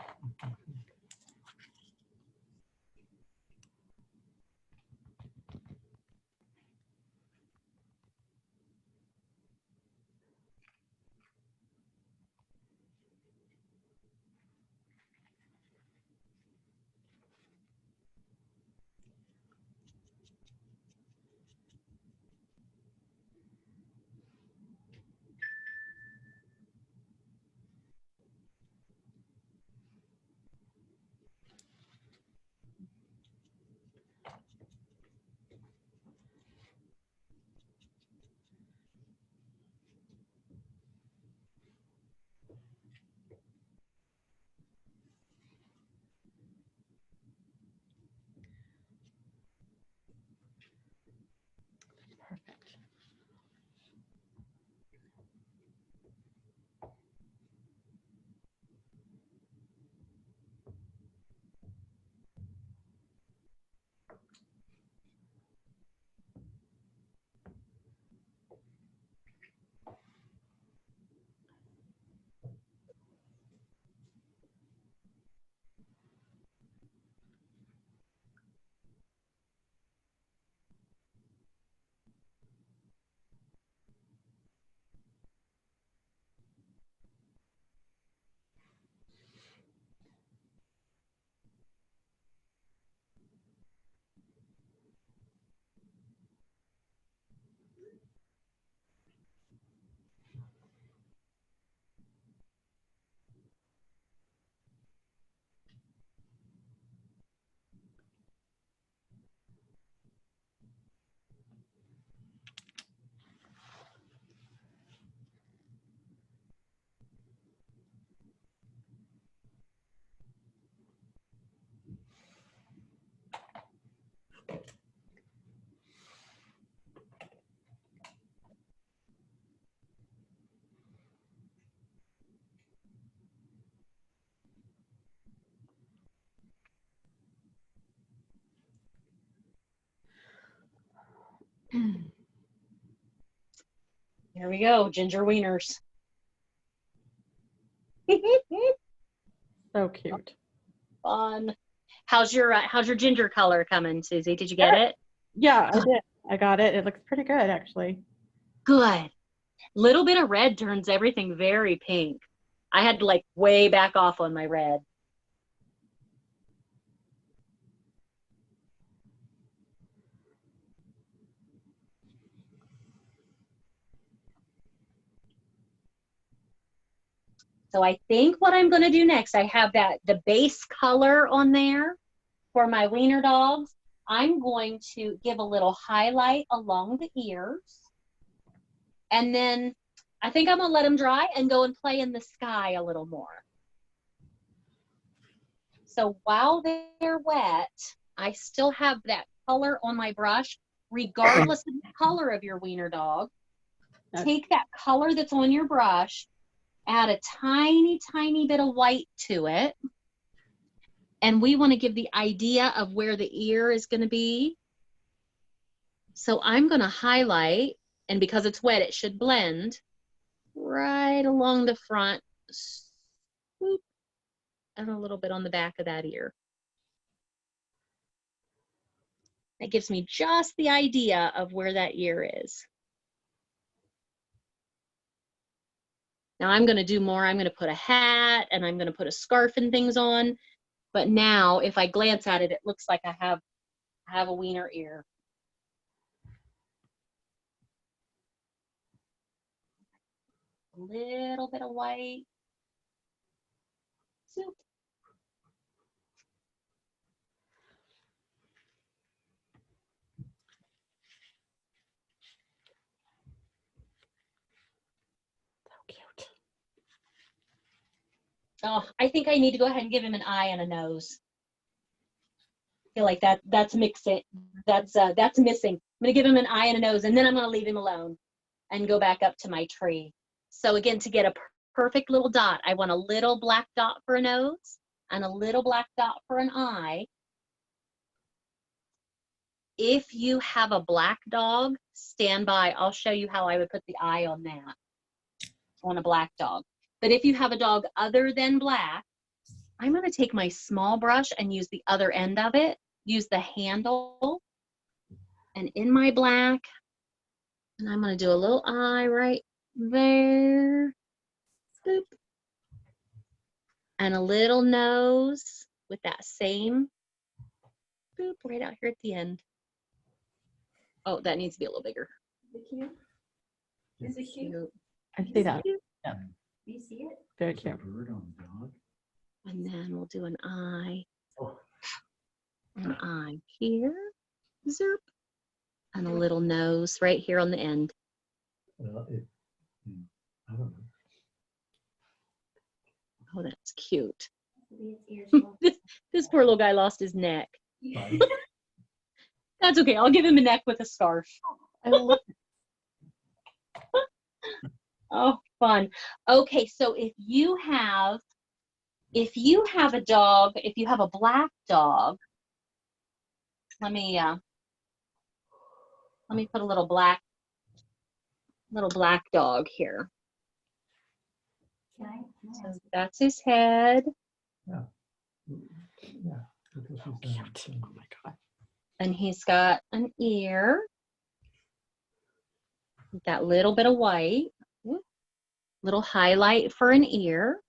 [SPEAKER 1] Here we go, ginger wieners.
[SPEAKER 3] So cute.
[SPEAKER 1] Fun. How's your ginger color coming, Susie? Did you get it?
[SPEAKER 3] Yeah, I did. I got it. It looks pretty good, actually.
[SPEAKER 1] Good. Little bit of red turns everything very pink. I had to like way back off on my red. So I think what I'm going to do next, I have the base color on there for my wiener dogs. I'm going to give a little highlight along the ears. And then I think I'm going to let them dry and go and play in the sky a little more. So while they're wet, I still have that color on my brush, regardless of the color of your wiener dog. Take that color that's on your brush, add a tiny, tiny bit of white to it. And we want to give the idea of where the ear is going to be. So I'm going to highlight, and because it's wet, it should blend right along the front, swoop, and a little bit on the back of that ear. That gives me just the idea of where that ear is. Now I'm going to do more. I'm going to put a hat and I'm going to put a scarf and things on. But now if I glance at it, it looks like I have a wiener ear. A little bit of white. Zoop.
[SPEAKER 3] Cute.
[SPEAKER 1] Oh, I think I need to go ahead and give him an eye and a nose. I feel like that's mixing. That's missing. I'm gonna give him an eye and a nose, and then I'm gonna leave him alone and go back up to my tree. So again, to get a perfect little dot, I want a little black dot for a nose and a little black dot for an eye. If you have a black dog, stand by. I'll show you how I would put the eye on that, on a black dog. But if you have a dog other than black, I'm going to take my small brush and use the other end of it, use the handle, and in my black, and I'm going to do a little eye right there, boop, and a little nose with that same boop right out here at the end. Oh, that needs to be a little bigger.
[SPEAKER 8] Is it cute? Is it cute?
[SPEAKER 3] I see that.
[SPEAKER 8] Yeah. You see it?
[SPEAKER 3] Very cute.
[SPEAKER 1] And then we'll do an eye.
[SPEAKER 11] Oh.
[SPEAKER 1] An eye here. Zerp. And a little nose right here on the end.
[SPEAKER 11] I don't know.
[SPEAKER 1] Oh, that's cute. This poor little guy lost his neck. That's okay. I'll give him a neck with a scarf.
[SPEAKER 3] I love it.
[SPEAKER 1] Oh, fun. Okay, so if you have a dog, if you have a black dog, let me put a little black dog here. So that's his head.
[SPEAKER 11] Yeah. Yeah.
[SPEAKER 3] Cute. Oh my God.
[SPEAKER 1] And he's got an ear. That little bit of white. Little highlight for an ear.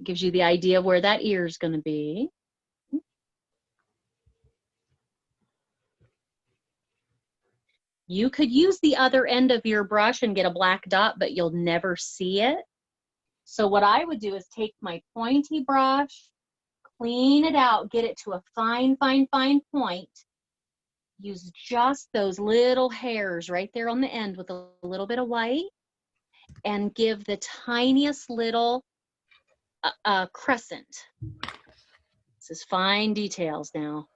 [SPEAKER 1] Gives you the idea of where that ear is going to be. You could use the other end of your brush and get a black dot, but you'll never see it. So what I would do is take my pointy brush, clean it out, get it to a fine, fine, fine point. Use just those little hairs right there on the end with a little bit of white and give the tiniest little crescent. This is fine details now.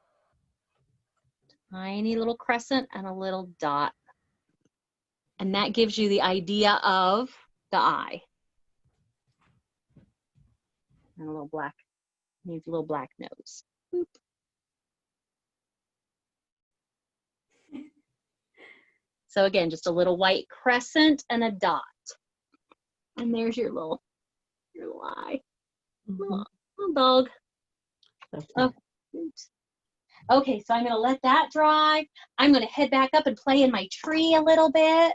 [SPEAKER 1] Tiny little crescent and a little dot. And that gives you the idea of the eye. And a little black, needs a little black nose. Boop. So again, just a little white crescent and a dot. And there's your little eye. Little dog. Oh, oops. Okay, so I'm going to let that dry. I'm going to head back up and play in my tree a little bit.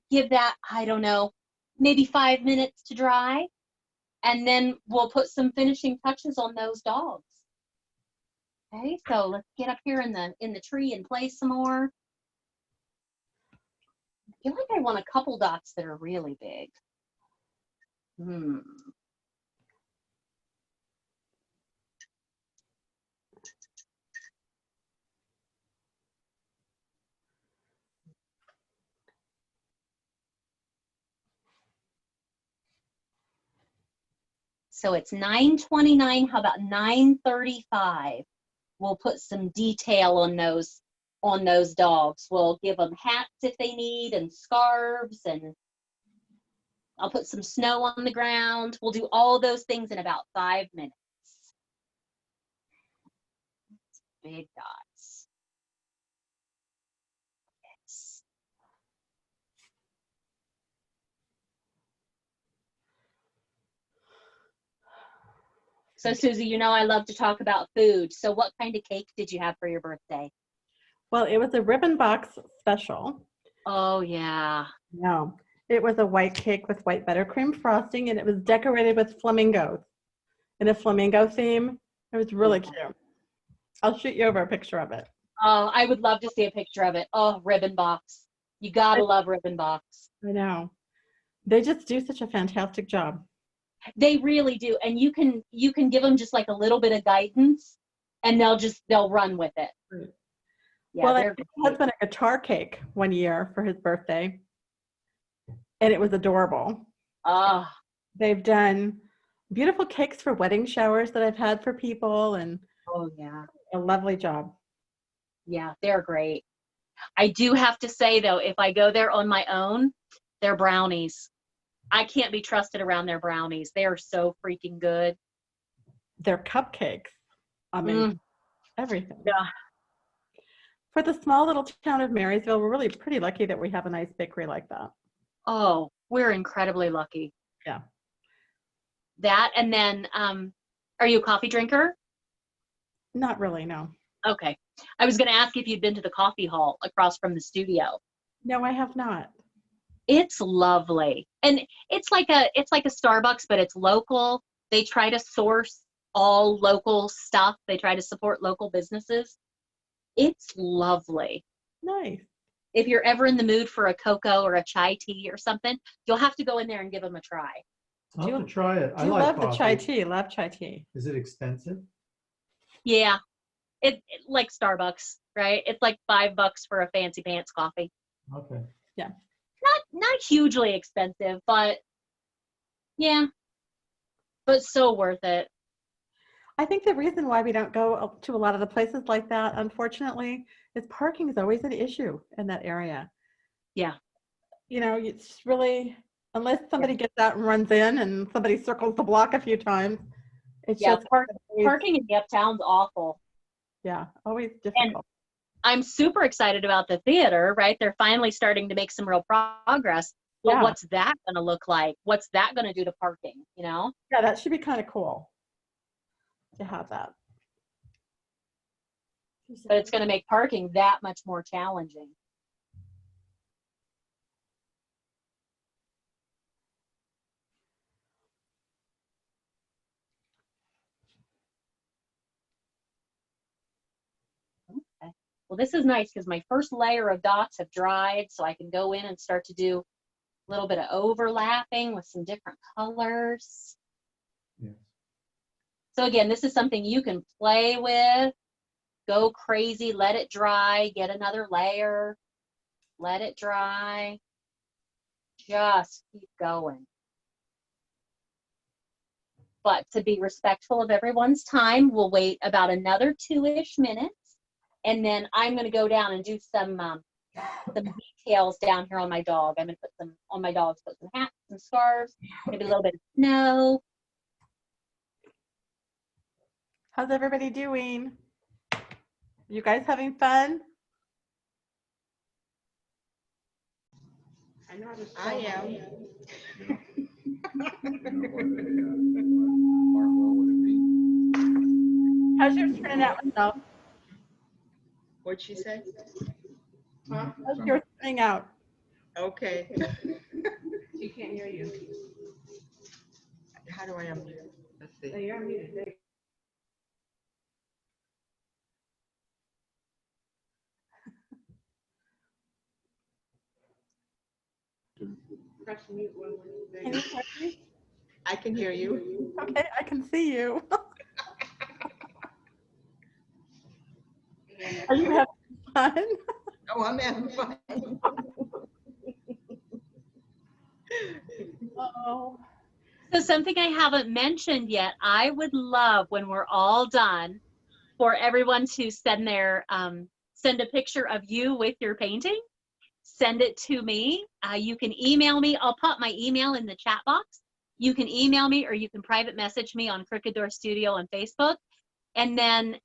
[SPEAKER 1] Give that, I don't know, maybe 5 minutes to dry. And then we'll put some finishing touches on those dogs. Okay, so let's get up here in the tree and play some more. I feel like I want a couple dots that are really big. So it's 9:29. How about 9:35? We'll put some detail on those dogs. We'll give them hats if they need and scarves, and I'll put some snow on the ground. We'll do all those things in about 5 minutes. Big dots. Yes. So Susie, you know I love to talk about food. So what kind of cake did you have for your birthday?
[SPEAKER 3] Well, it was a ribbon box special.
[SPEAKER 1] Oh, yeah.
[SPEAKER 3] No, it was a white cake with white buttercream frosting, and it was decorated with flamingos in a flamingo theme. It was really cute. I'll shoot you over a picture of it.
[SPEAKER 1] Oh, I would love to see a picture of it. Oh, ribbon box. You gotta love ribbon box.
[SPEAKER 3] I know. They just do such a fantastic job.
[SPEAKER 1] They really do. And you can give them just like a little bit of guidance and they'll run with it.
[SPEAKER 3] Right.
[SPEAKER 1] Yeah,
[SPEAKER 3] Well, I gave my husband a guitar cake one year for his birthday, and it was adorable.
[SPEAKER 1] Oh.
[SPEAKER 3] They've done beautiful cakes for wedding showers that I've had for people, and
[SPEAKER 1] oh yeah,
[SPEAKER 3] a lovely job.
[SPEAKER 1] Yeah, they're great. I do have to say though, if I go there on my own, they're brownies. I can't be trusted around their brownies. They are so freaking good.
[SPEAKER 3] Their cupcakes, amazing. Everything.
[SPEAKER 1] Yeah.
[SPEAKER 3] For the small little town of Marysville, we're really pretty lucky that we have a nice bakery like that.
[SPEAKER 1] Oh, we're incredibly lucky.
[SPEAKER 3] Yeah.
[SPEAKER 1] That, and then, are you a coffee drinker?
[SPEAKER 3] Not really, no.
[SPEAKER 1] Okay. I was going to ask if you'd been to the coffee hall across from the studio.
[SPEAKER 3] No, I have not.
[SPEAKER 1] It's lovely. And it's like a Starbucks, but it's local. They try to source all local stuff. They try to support local businesses. It's lovely.
[SPEAKER 3] Nice.
[SPEAKER 1] If you're ever in the mood for a cocoa or a chai tea or something, you'll have to go in there and give them a try.
[SPEAKER 11] I'll have to try it. I
[SPEAKER 3] You
[SPEAKER 11] like
[SPEAKER 3] love the
[SPEAKER 11] coffee.
[SPEAKER 3] chai tea. Love chai tea.
[SPEAKER 11] Is it expensive?
[SPEAKER 1] Yeah. It like Starbucks, right? It's like $5 for a fancy pants coffee.
[SPEAKER 11] Okay.
[SPEAKER 3] Yeah.
[SPEAKER 1] Not hugely expensive, but yeah. But so worth it.
[SPEAKER 3] I think the reason why we don't go to a lot of the places like that, unfortunately, is parking is always an issue in that area.
[SPEAKER 1] Yeah.
[SPEAKER 3] You know, it's really, unless somebody gets out and runs in and somebody circles the block a few times, it's just
[SPEAKER 1] parking in the uptown's awful.
[SPEAKER 3] Yeah, always difficult.
[SPEAKER 1] And I'm super excited about the theater, right? They're finally starting to make some real progress. But what's that going to look like? What's that going to do to parking, you know?
[SPEAKER 3] Yeah, that should be kind of cool to have that.
[SPEAKER 1] But it's going to make parking that much more challenging. Okay. Well, this is nice because my first layer of dots have dried, so I can go in and start to do a little bit of overlapping with some different colors.
[SPEAKER 11] Yes.
[SPEAKER 1] So again, this is something you can play with, go crazy, let it dry, get another layer, let it dry, just keep going. But to be respectful of everyone's time, we'll wait about another 2-ish minutes, and then I'm going to go down and do some details down here on my dog. I'm going to put some on my dogs, put some hats, some scarves, maybe a little bit of snow.
[SPEAKER 3] How's everybody doing? You guys having fun?
[SPEAKER 9] I know how to
[SPEAKER 2] I
[SPEAKER 9] spell.
[SPEAKER 2] am.
[SPEAKER 10] You know what Markwell would it be?
[SPEAKER 3] How's yours turning out, Michelle?
[SPEAKER 2] What'd she say?
[SPEAKER 9] Huh?
[SPEAKER 3] How's yours turning out?
[SPEAKER 2] Okay.
[SPEAKER 9] She can't hear you.
[SPEAKER 2] How do I unmute? Let's
[SPEAKER 9] So
[SPEAKER 2] see.
[SPEAKER 9] you're muted. There you go. Press mute one. There
[SPEAKER 3] Can
[SPEAKER 9] you
[SPEAKER 3] you hear me?
[SPEAKER 2] I can hear you.
[SPEAKER 3] Okay, I can see you. Are you having fun?
[SPEAKER 2] Oh, I'm having fun.
[SPEAKER 3] Oh.
[SPEAKER 1] So something I haven't mentioned yet, I would love when we're all done for everyone to send their send a picture of you with your painting. Send it to me. You can email me. I'll pop my email in the chat box. You can email me or you can private message me on Crooked Door Studio on Facebook. And then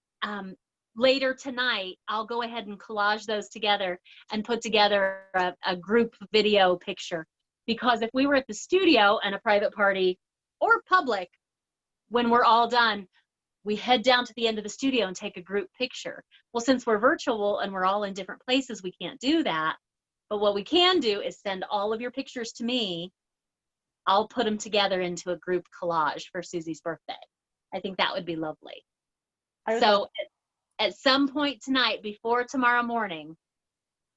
[SPEAKER 1] later tonight, I'll go ahead and collage those together and put together a group video picture. Because if we were at the studio and a private party or public, when we're all done, we head down to the end of the studio and take a group picture. Well, since we're virtual and we're all in different places, we can't do that. But what we can do is send all of your pictures to me. I'll put them together into a group collage for Susie's birthday. I think that would be lovely. So at some point tonight, before tomorrow morning,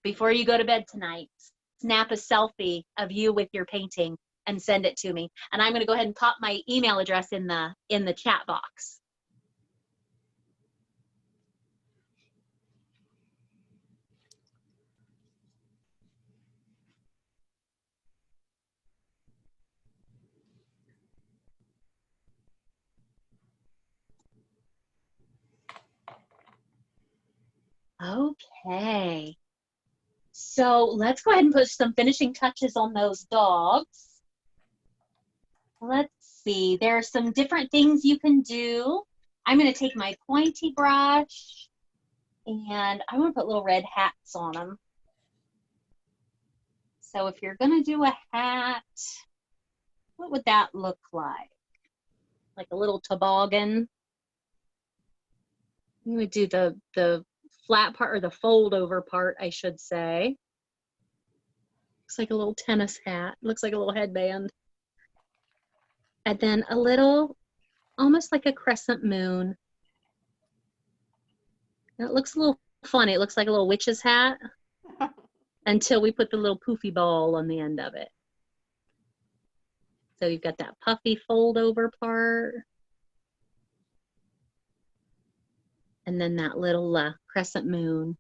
[SPEAKER 1] before you go to bed tonight, snap a selfie of you with your painting and send it to me. And I'm going to go ahead and pop my email address in the chat box. Okay. So let's go ahead and put some finishing touches on those dogs. Let's see, there are some different things you can do. I'm going to take my pointy brush and I'm going to put little red hats on them. So if you're going to do a hat, what would that look like? Like a little toboggan. You would do the flat part or the fold over part, I should say. Looks like a little tennis hat. Looks like a little headband. And then a little, almost like a crescent moon. And it looks a little funny. It looks like a little witch's hat until we put the little poofy ball on the end of it. So you've got that puffy fold over part. And then that little crescent moon.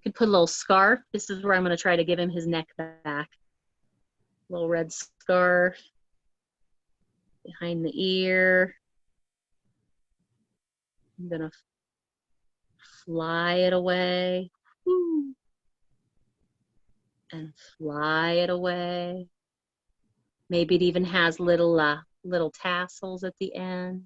[SPEAKER 1] You could put a little scarf. This is where I'm going to try to give him his neck back. Little red scarf behind the ear. I'm going to fly it away. Woo. And fly it away. Maybe it even has little little tassels at the end.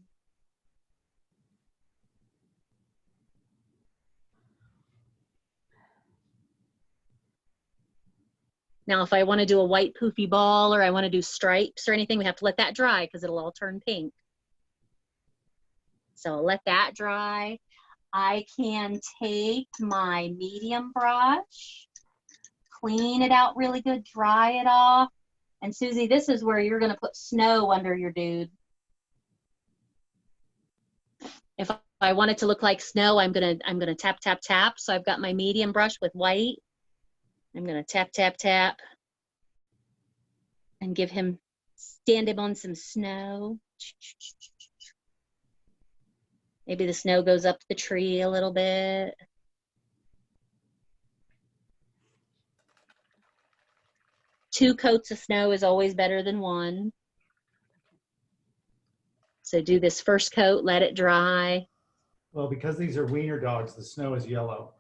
[SPEAKER 1] Now, if I want to do a white poofy ball or I want to do stripes or anything, we have to let that dry because it'll all turn pink. So I'll let that dry. I can take my medium brush, clean it out really good, dry it off. And Susie, this is where you're going to put snow under your dude. If I want it to look like snow, I'm gonna tap, tap, tap. So I've got my medium brush with white. I'm gonna tap, tap, tap. And give him, stand him on some snow. Maybe the snow goes up the tree a little bit. Two coats of snow is always better than one. So do this first coat, let it dry.
[SPEAKER 11] Well, because these are wiener dogs, the snow is yellow.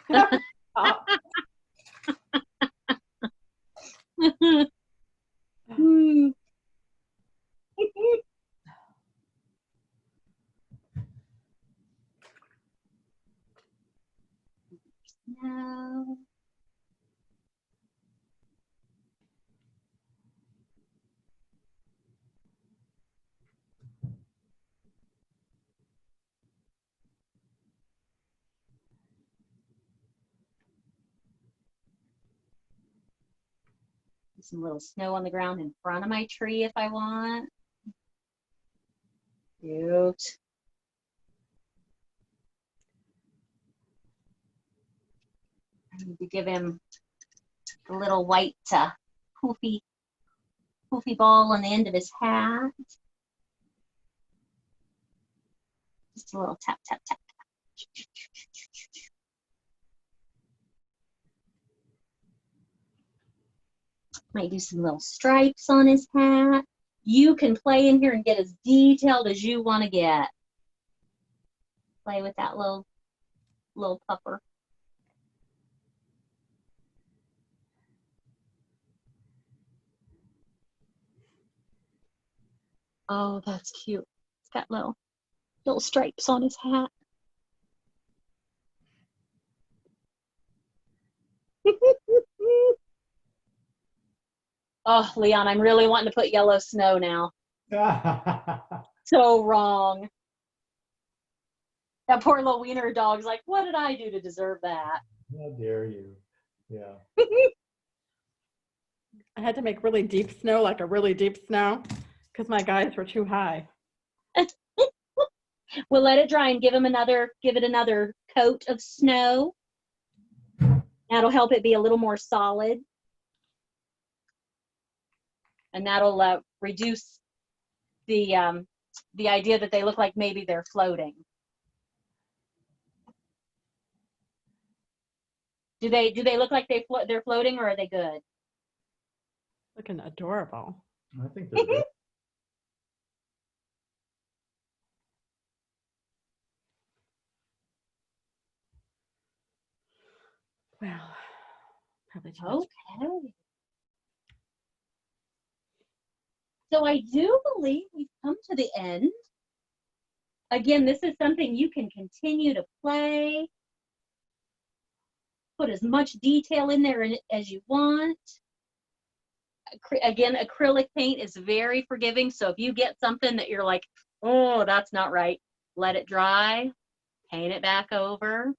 [SPEAKER 1] No. Some little snow on the ground in front of my tree if I want. Cute. I need to give him a little white poofy ball on the end of his hat. Just a little tap, tap, tap. Might do some little stripes on his hat. You can play in here and get as detailed as you want to get. Play with that little pupper. Oh, that's cute. It's got little stripes on his hat. Oh, Leon, I'm really wanting to put yellow snow now. So wrong. That poor little wiener dog's like, what did I do to deserve that?
[SPEAKER 11] How dare you? Yeah.
[SPEAKER 3] I had to make really deep snow, like a really deep snow, because my guys were too high.
[SPEAKER 1] We'll let it dry and give it another coat of snow. That'll help it be a little more solid. And that'll reduce the idea that they look like maybe they're floating. Do they look like they're floating, or are they good?
[SPEAKER 3] Looking adorable.
[SPEAKER 11] I think they're good.
[SPEAKER 3] Well, probably too much.
[SPEAKER 1] Okay. So I do believe we've come to the end. Again, this is something you can continue to play. Put as much detail in there as you want. Again, acrylic paint is very forgiving. So if you get something that you're like, oh, that's not right, let it dry, paint it back over.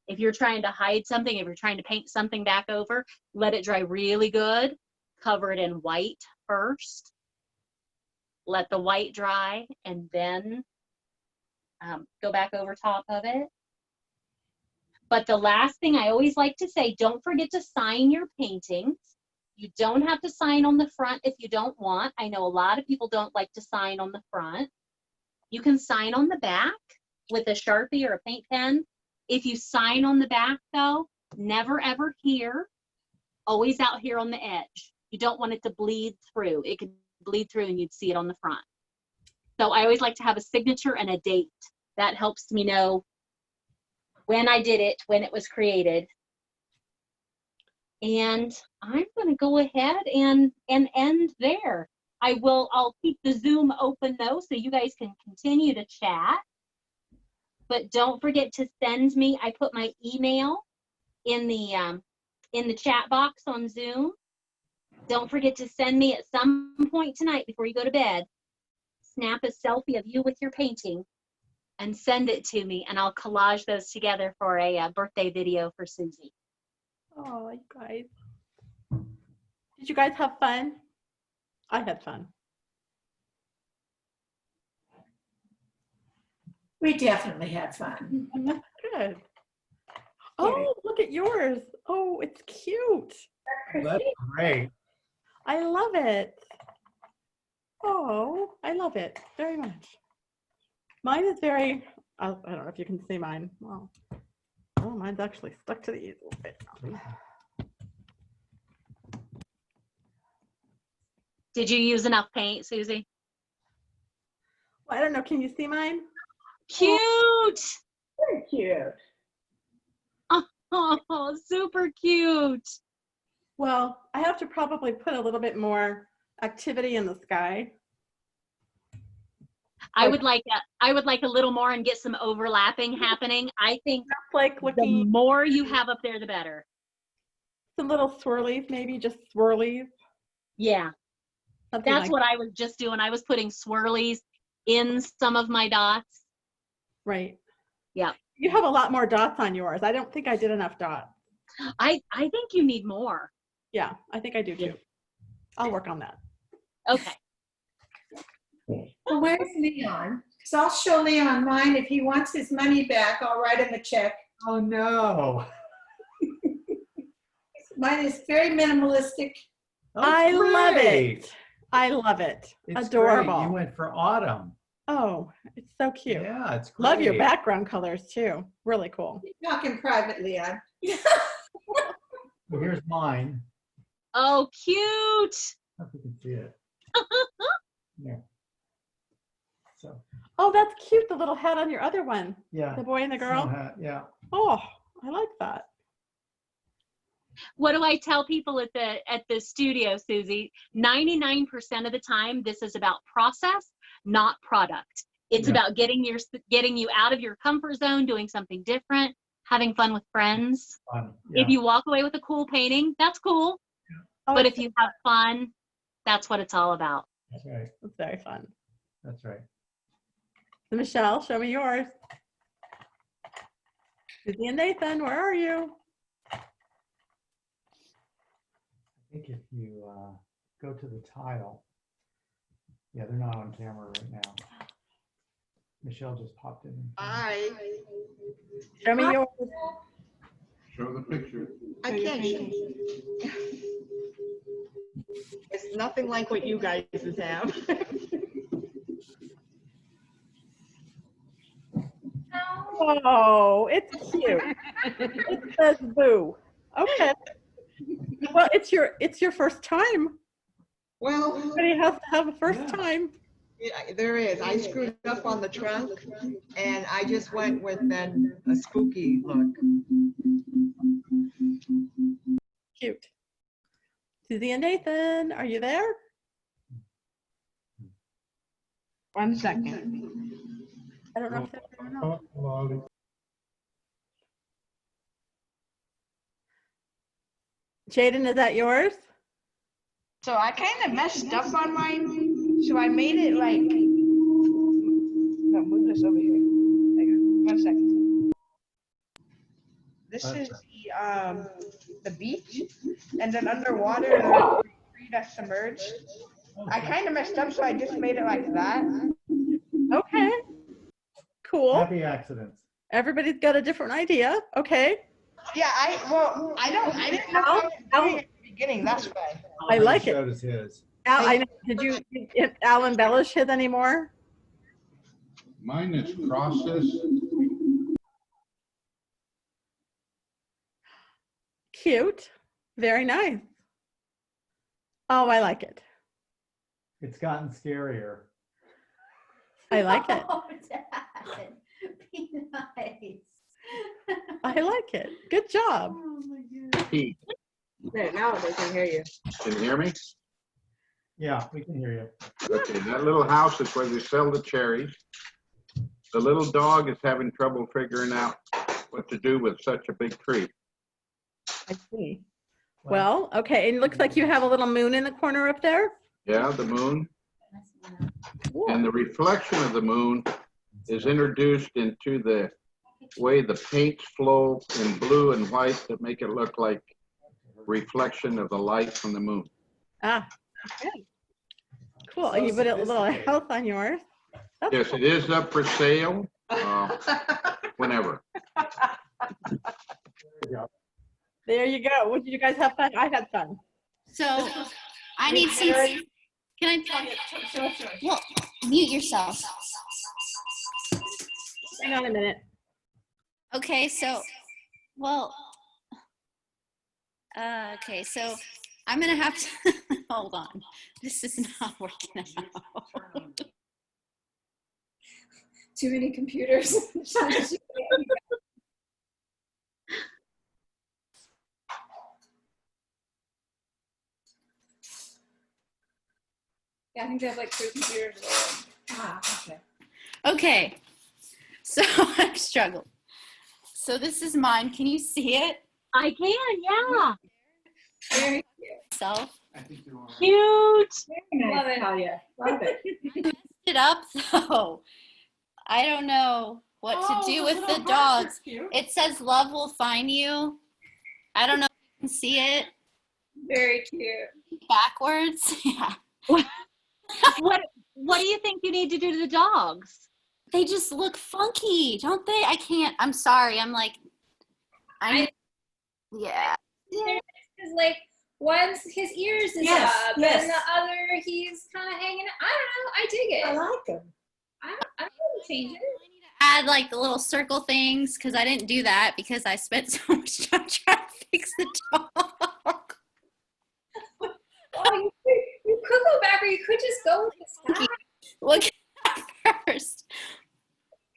[SPEAKER 1] If you're trying to hide something, if you're trying to paint something back over, let it dry really good. Cover it in white first. Let the white dry and then go back over top of it. But the last thing I always like to say, don't forget to sign your paintings. You don't have to sign on the front if you don't want. I know a lot of people don't like to sign on the front. You can sign on the back with a Sharpie or a paint pen. If you sign on the back though, never ever here, always out here on the edge. You don't want it to bleed through. It could bleed through and you'd see it on the front. So I always like to have a signature and a date. That helps me know when I did it, when it was created. And I'm going to go ahead and end there. I'll keep the Zoom open though, so you guys can continue to chat. But don't forget to send me. I put my email in the chat box on Zoom. Don't forget to send me at some point tonight before you go to bed. Snap a selfie of you with your painting and send it to me, and I'll collage those together for a birthday video for Susie.
[SPEAKER 3] Oh, you guys. Did you guys have fun? I had fun.
[SPEAKER 2] We definitely had fun.
[SPEAKER 3] Good. Oh, look at yours. Oh, it's cute.
[SPEAKER 11] That's great.
[SPEAKER 3] I love it. Oh, I love it very much. Mine is very, I don't know if you can see mine. Wow. Oh, mine's actually stuck to the easel a bit.
[SPEAKER 1] Did you use enough paint, Susie?
[SPEAKER 3] Well, I don't know. Can you see mine?
[SPEAKER 1] Cute.
[SPEAKER 2] Very cute.
[SPEAKER 1] Oh, super cute.
[SPEAKER 3] Well, I have to probably put a little bit more activity in the sky.
[SPEAKER 1] I would like a little more and get some overlapping happening. I think
[SPEAKER 3] like
[SPEAKER 1] the more you have up there, the better.
[SPEAKER 3] Some little swirlies, maybe just swirlies.
[SPEAKER 1] Yeah.
[SPEAKER 3] Something
[SPEAKER 1] That's
[SPEAKER 3] like
[SPEAKER 1] what I was just doing. I was putting swirlies in some of my dots.
[SPEAKER 3] Right.
[SPEAKER 1] Yeah.
[SPEAKER 3] You have a lot more dots on yours. I don't think I did enough dots.
[SPEAKER 1] I think you need more.
[SPEAKER 3] Yeah, I think I do too. I'll work on that.
[SPEAKER 1] Okay.
[SPEAKER 2] Well, where's Leon? Because I'll show Leon mine. If he wants his money back, I'll write him a check.
[SPEAKER 6] Oh, no.
[SPEAKER 2] Mine is very minimalistic.
[SPEAKER 6] Oh,
[SPEAKER 3] I love
[SPEAKER 6] great.
[SPEAKER 3] it. I love it.
[SPEAKER 6] It's
[SPEAKER 3] Adorable.
[SPEAKER 6] great. You went for autumn.
[SPEAKER 3] Oh, it's so cute.
[SPEAKER 6] Yeah, it's great.
[SPEAKER 3] Love your background colors too. Really cool.
[SPEAKER 2] You're talking private, Leon.
[SPEAKER 6] Well, here's mine.
[SPEAKER 1] Oh, cute.
[SPEAKER 6] I don't know if you can see it. Yeah. So,
[SPEAKER 3] Oh, that's cute. The little hat on your other one.
[SPEAKER 6] yeah.
[SPEAKER 3] The boy and the girl.
[SPEAKER 6] Snow hat, yeah.
[SPEAKER 3] Oh, I like that.
[SPEAKER 1] What do I tell people at the studio, Susie? 99% of the time, this is about process, not product. It's
[SPEAKER 6] Yeah.
[SPEAKER 1] about getting you out of your comfort zone, doing something different, having fun with friends.
[SPEAKER 6] Fun. Yeah.
[SPEAKER 1] If you walk away with a cool painting, that's cool.
[SPEAKER 3] Oh,
[SPEAKER 1] But
[SPEAKER 3] it's-
[SPEAKER 1] if you have fun, that's what it's all about.
[SPEAKER 6] That's right.
[SPEAKER 3] it's very fun.
[SPEAKER 6] That's right.
[SPEAKER 3] So Michelle, show me yours. Susie and Nathan, where are you?
[SPEAKER 6] I think if you go to the tile, yeah, they're not on camera right now. Michelle just popped in.
[SPEAKER 3] Show me yours.
[SPEAKER 10] Show the picture.
[SPEAKER 13] I can't. It's nothing like what you guys have.
[SPEAKER 3] Oh, it's cute. It says boo. Okay. Well, it's your first time.
[SPEAKER 13] Well,
[SPEAKER 3] Everybody has to have a first
[SPEAKER 6] Yeah.
[SPEAKER 3] time.
[SPEAKER 13] yeah, there is. I screwed up on the trunk and I just went with then a spooky look.
[SPEAKER 3] Cute. Susie and Nathan, are you there?
[SPEAKER 9] 1 second.
[SPEAKER 3] I don't know if they're there or not. Jaden, is that yours?
[SPEAKER 9] So I kind of messed up on mine. So I made it like. No, move this over here. Hang on. 1 second. This is the beach, and then underwater there are tree that's submerged. I kind of messed up, so I just made it like that.
[SPEAKER 3] Okay. Cool.
[SPEAKER 6] Happy accidents.
[SPEAKER 3] Everybody's got a different idea. Okay.
[SPEAKER 9] Yeah, I didn't know how to do it at the beginning. That's why.
[SPEAKER 3] I like it.
[SPEAKER 6] Showed us his.
[SPEAKER 3] Al, I know. Did Al embellish his anymore?
[SPEAKER 10] Mine is crosses.
[SPEAKER 3] Cute. Very nice. Oh, I like it.
[SPEAKER 6] It's gotten scarier.
[SPEAKER 3] I like it.
[SPEAKER 8] Oh, Dad. Be nice.
[SPEAKER 3] I like it. Good job.
[SPEAKER 8] Oh my God.
[SPEAKER 10] Pete,
[SPEAKER 9] There, now they can hear you.
[SPEAKER 10] can you hear me?
[SPEAKER 6] Yeah, we can hear you.
[SPEAKER 10] Okay, that little house is where they sell the cherries. The little dog is having trouble figuring out what to do with such a big tree.
[SPEAKER 3] I see. Well, okay. And it looks like you have a little moon in the corner up there.
[SPEAKER 10] Yeah, the moon.
[SPEAKER 3] Cool.
[SPEAKER 10] And the reflection of the moon is introduced into the way the paints flow in blue and white to make it look like reflection of the light from the moon.
[SPEAKER 3] Ah, okay. Cool. You put a little health on yours. That's
[SPEAKER 10] Yes, it is up for sale whenever.
[SPEAKER 3] There you go. What did you guys have fun? I had fun.
[SPEAKER 14] So I need some. Can I? Well, mute yourself.
[SPEAKER 3] Hang on a minute.
[SPEAKER 14] Okay, so, well, okay, so I'm gonna have to hold on. This is not working out.
[SPEAKER 5] Too many computers. Yeah, I think they have like 2 computers.
[SPEAKER 2] Okay.
[SPEAKER 14] Okay, so I've struggled. So this is mine. Can you see it?
[SPEAKER 1] I can, yeah.
[SPEAKER 5] Very
[SPEAKER 14] Self.
[SPEAKER 1] Cute.
[SPEAKER 5] Love it.
[SPEAKER 2] Talia. Love it.
[SPEAKER 14] Messed it up though. I don't know what to do with the dogs. It says love will find you. I don't know if you can see it.
[SPEAKER 5] Very cute.
[SPEAKER 14] Backwards. Yeah.
[SPEAKER 1] What do you think you need to do to the dogs?
[SPEAKER 14] They just look funky, don't they? I can't. I'm sorry. Yeah.
[SPEAKER 5] Because like once his ears is
[SPEAKER 2] Yes,
[SPEAKER 5] up
[SPEAKER 2] yes.
[SPEAKER 5] and the other he's kind of hanging. I don't know. I dig it.
[SPEAKER 2] I like them.
[SPEAKER 5] I don't want to change it.
[SPEAKER 14] Add like the little circle things because I didn't do that because I spent so much time trying to fix the dog.
[SPEAKER 5] Oh, you could go back, or you could just go with the sky.
[SPEAKER 14] Look at first.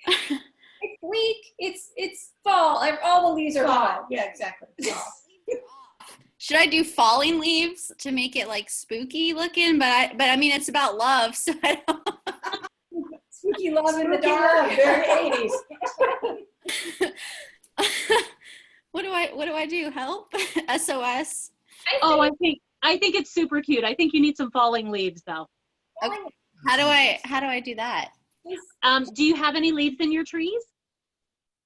[SPEAKER 5] It's weak. It's fall. All the leaves are gone.
[SPEAKER 2] Yeah, exactly. Fall.
[SPEAKER 14] Should I do falling leaves to make it like spooky looking? But I mean it's about love, so I don't.
[SPEAKER 5] Spooky love in the
[SPEAKER 2] Spooky
[SPEAKER 5] dark.
[SPEAKER 2] love, very 80s.
[SPEAKER 14] What do I do? Help? SOS.
[SPEAKER 1] I think it's super cute. I think you need some falling leaves though.
[SPEAKER 14] Okay. How do I do that?
[SPEAKER 1] Do you have any leaves in your trees?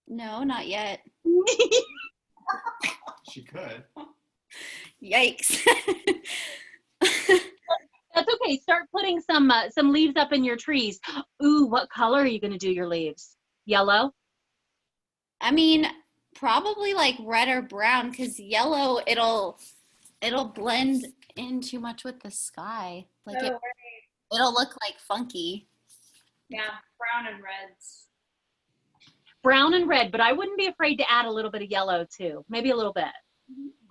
[SPEAKER 14] No, not yet.
[SPEAKER 6] She could.
[SPEAKER 14] Yikes.
[SPEAKER 1] That's okay. Start putting some leaves up in your trees. Ooh, what color are you going to do your leaves? Yellow?
[SPEAKER 14] I mean, probably like red or brown because yellow it'll blend in too much with the sky. Like it'll look like funky.
[SPEAKER 5] Yeah, brown and reds.
[SPEAKER 1] Brown and red, but I wouldn't be afraid to add a little bit of yellow too. Maybe a little bit.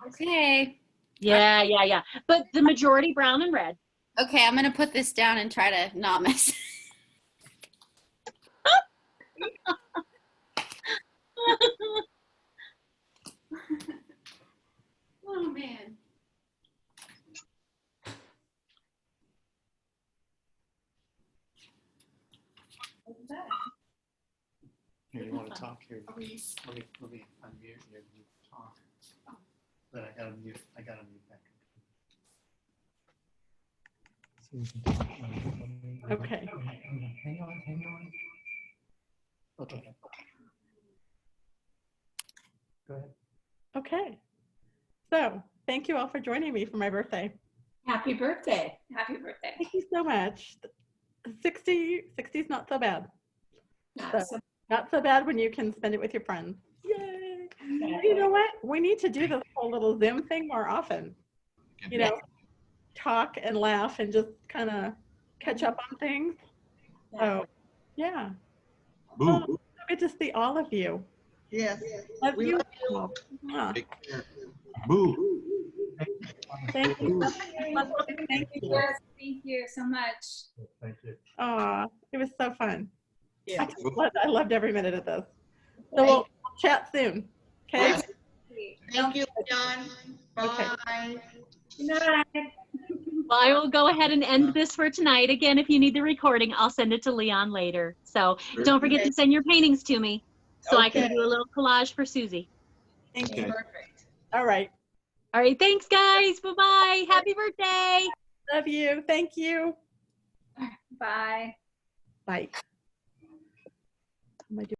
[SPEAKER 14] Okay.
[SPEAKER 1] Yeah. But the majority brown and red.
[SPEAKER 14] Okay, I'm gonna put this down and try to not miss. Oh man.
[SPEAKER 6] Here, you want to talk here? Let me unmute you and you talk. But I gotta mute back. So you can talk.
[SPEAKER 3] Okay.
[SPEAKER 6] Hang on. Okay. Go ahead.
[SPEAKER 3] Okay. So thank you all for joining me for my birthday.
[SPEAKER 2] Happy birthday.
[SPEAKER 5] Happy birthday.
[SPEAKER 3] Thank you so much. 60 is not so bad. Not so bad when you can spend it with your friends. Yay! You know what? We need to do this whole little Zoom thing more often. You know, talk and laugh and just kind of catch up on things. So, yeah. Oh, so good to see all of you.
[SPEAKER 13] Yes.
[SPEAKER 3] Love
[SPEAKER 13] We
[SPEAKER 3] you.
[SPEAKER 13] love you.
[SPEAKER 3] all. Mwah.
[SPEAKER 10] Take care. Boo.
[SPEAKER 3] Thank you.
[SPEAKER 5] Thank you. Yes, thank you so much.
[SPEAKER 6] Thank you.
[SPEAKER 3] Aw, it was so fun.
[SPEAKER 13] Yeah.
[SPEAKER 3] I loved every minute of this. So we'll chat soon. Okay.
[SPEAKER 13] Yes. Thank you, John. Bye.
[SPEAKER 2] Good night.
[SPEAKER 1] Well, I will go ahead and end this for tonight. Again, if you need the recording, I'll send it to Leon later. So don't forget to send your paintings to me so I can do a little collage for Susie.
[SPEAKER 3] Thank you.
[SPEAKER 13] Perfect.
[SPEAKER 3] All right.
[SPEAKER 1] All right. Thanks, guys. Bye-bye. Happy birthday.
[SPEAKER 3] Love you. Thank you.
[SPEAKER 5] Bye.
[SPEAKER 3] Bye. Am I doing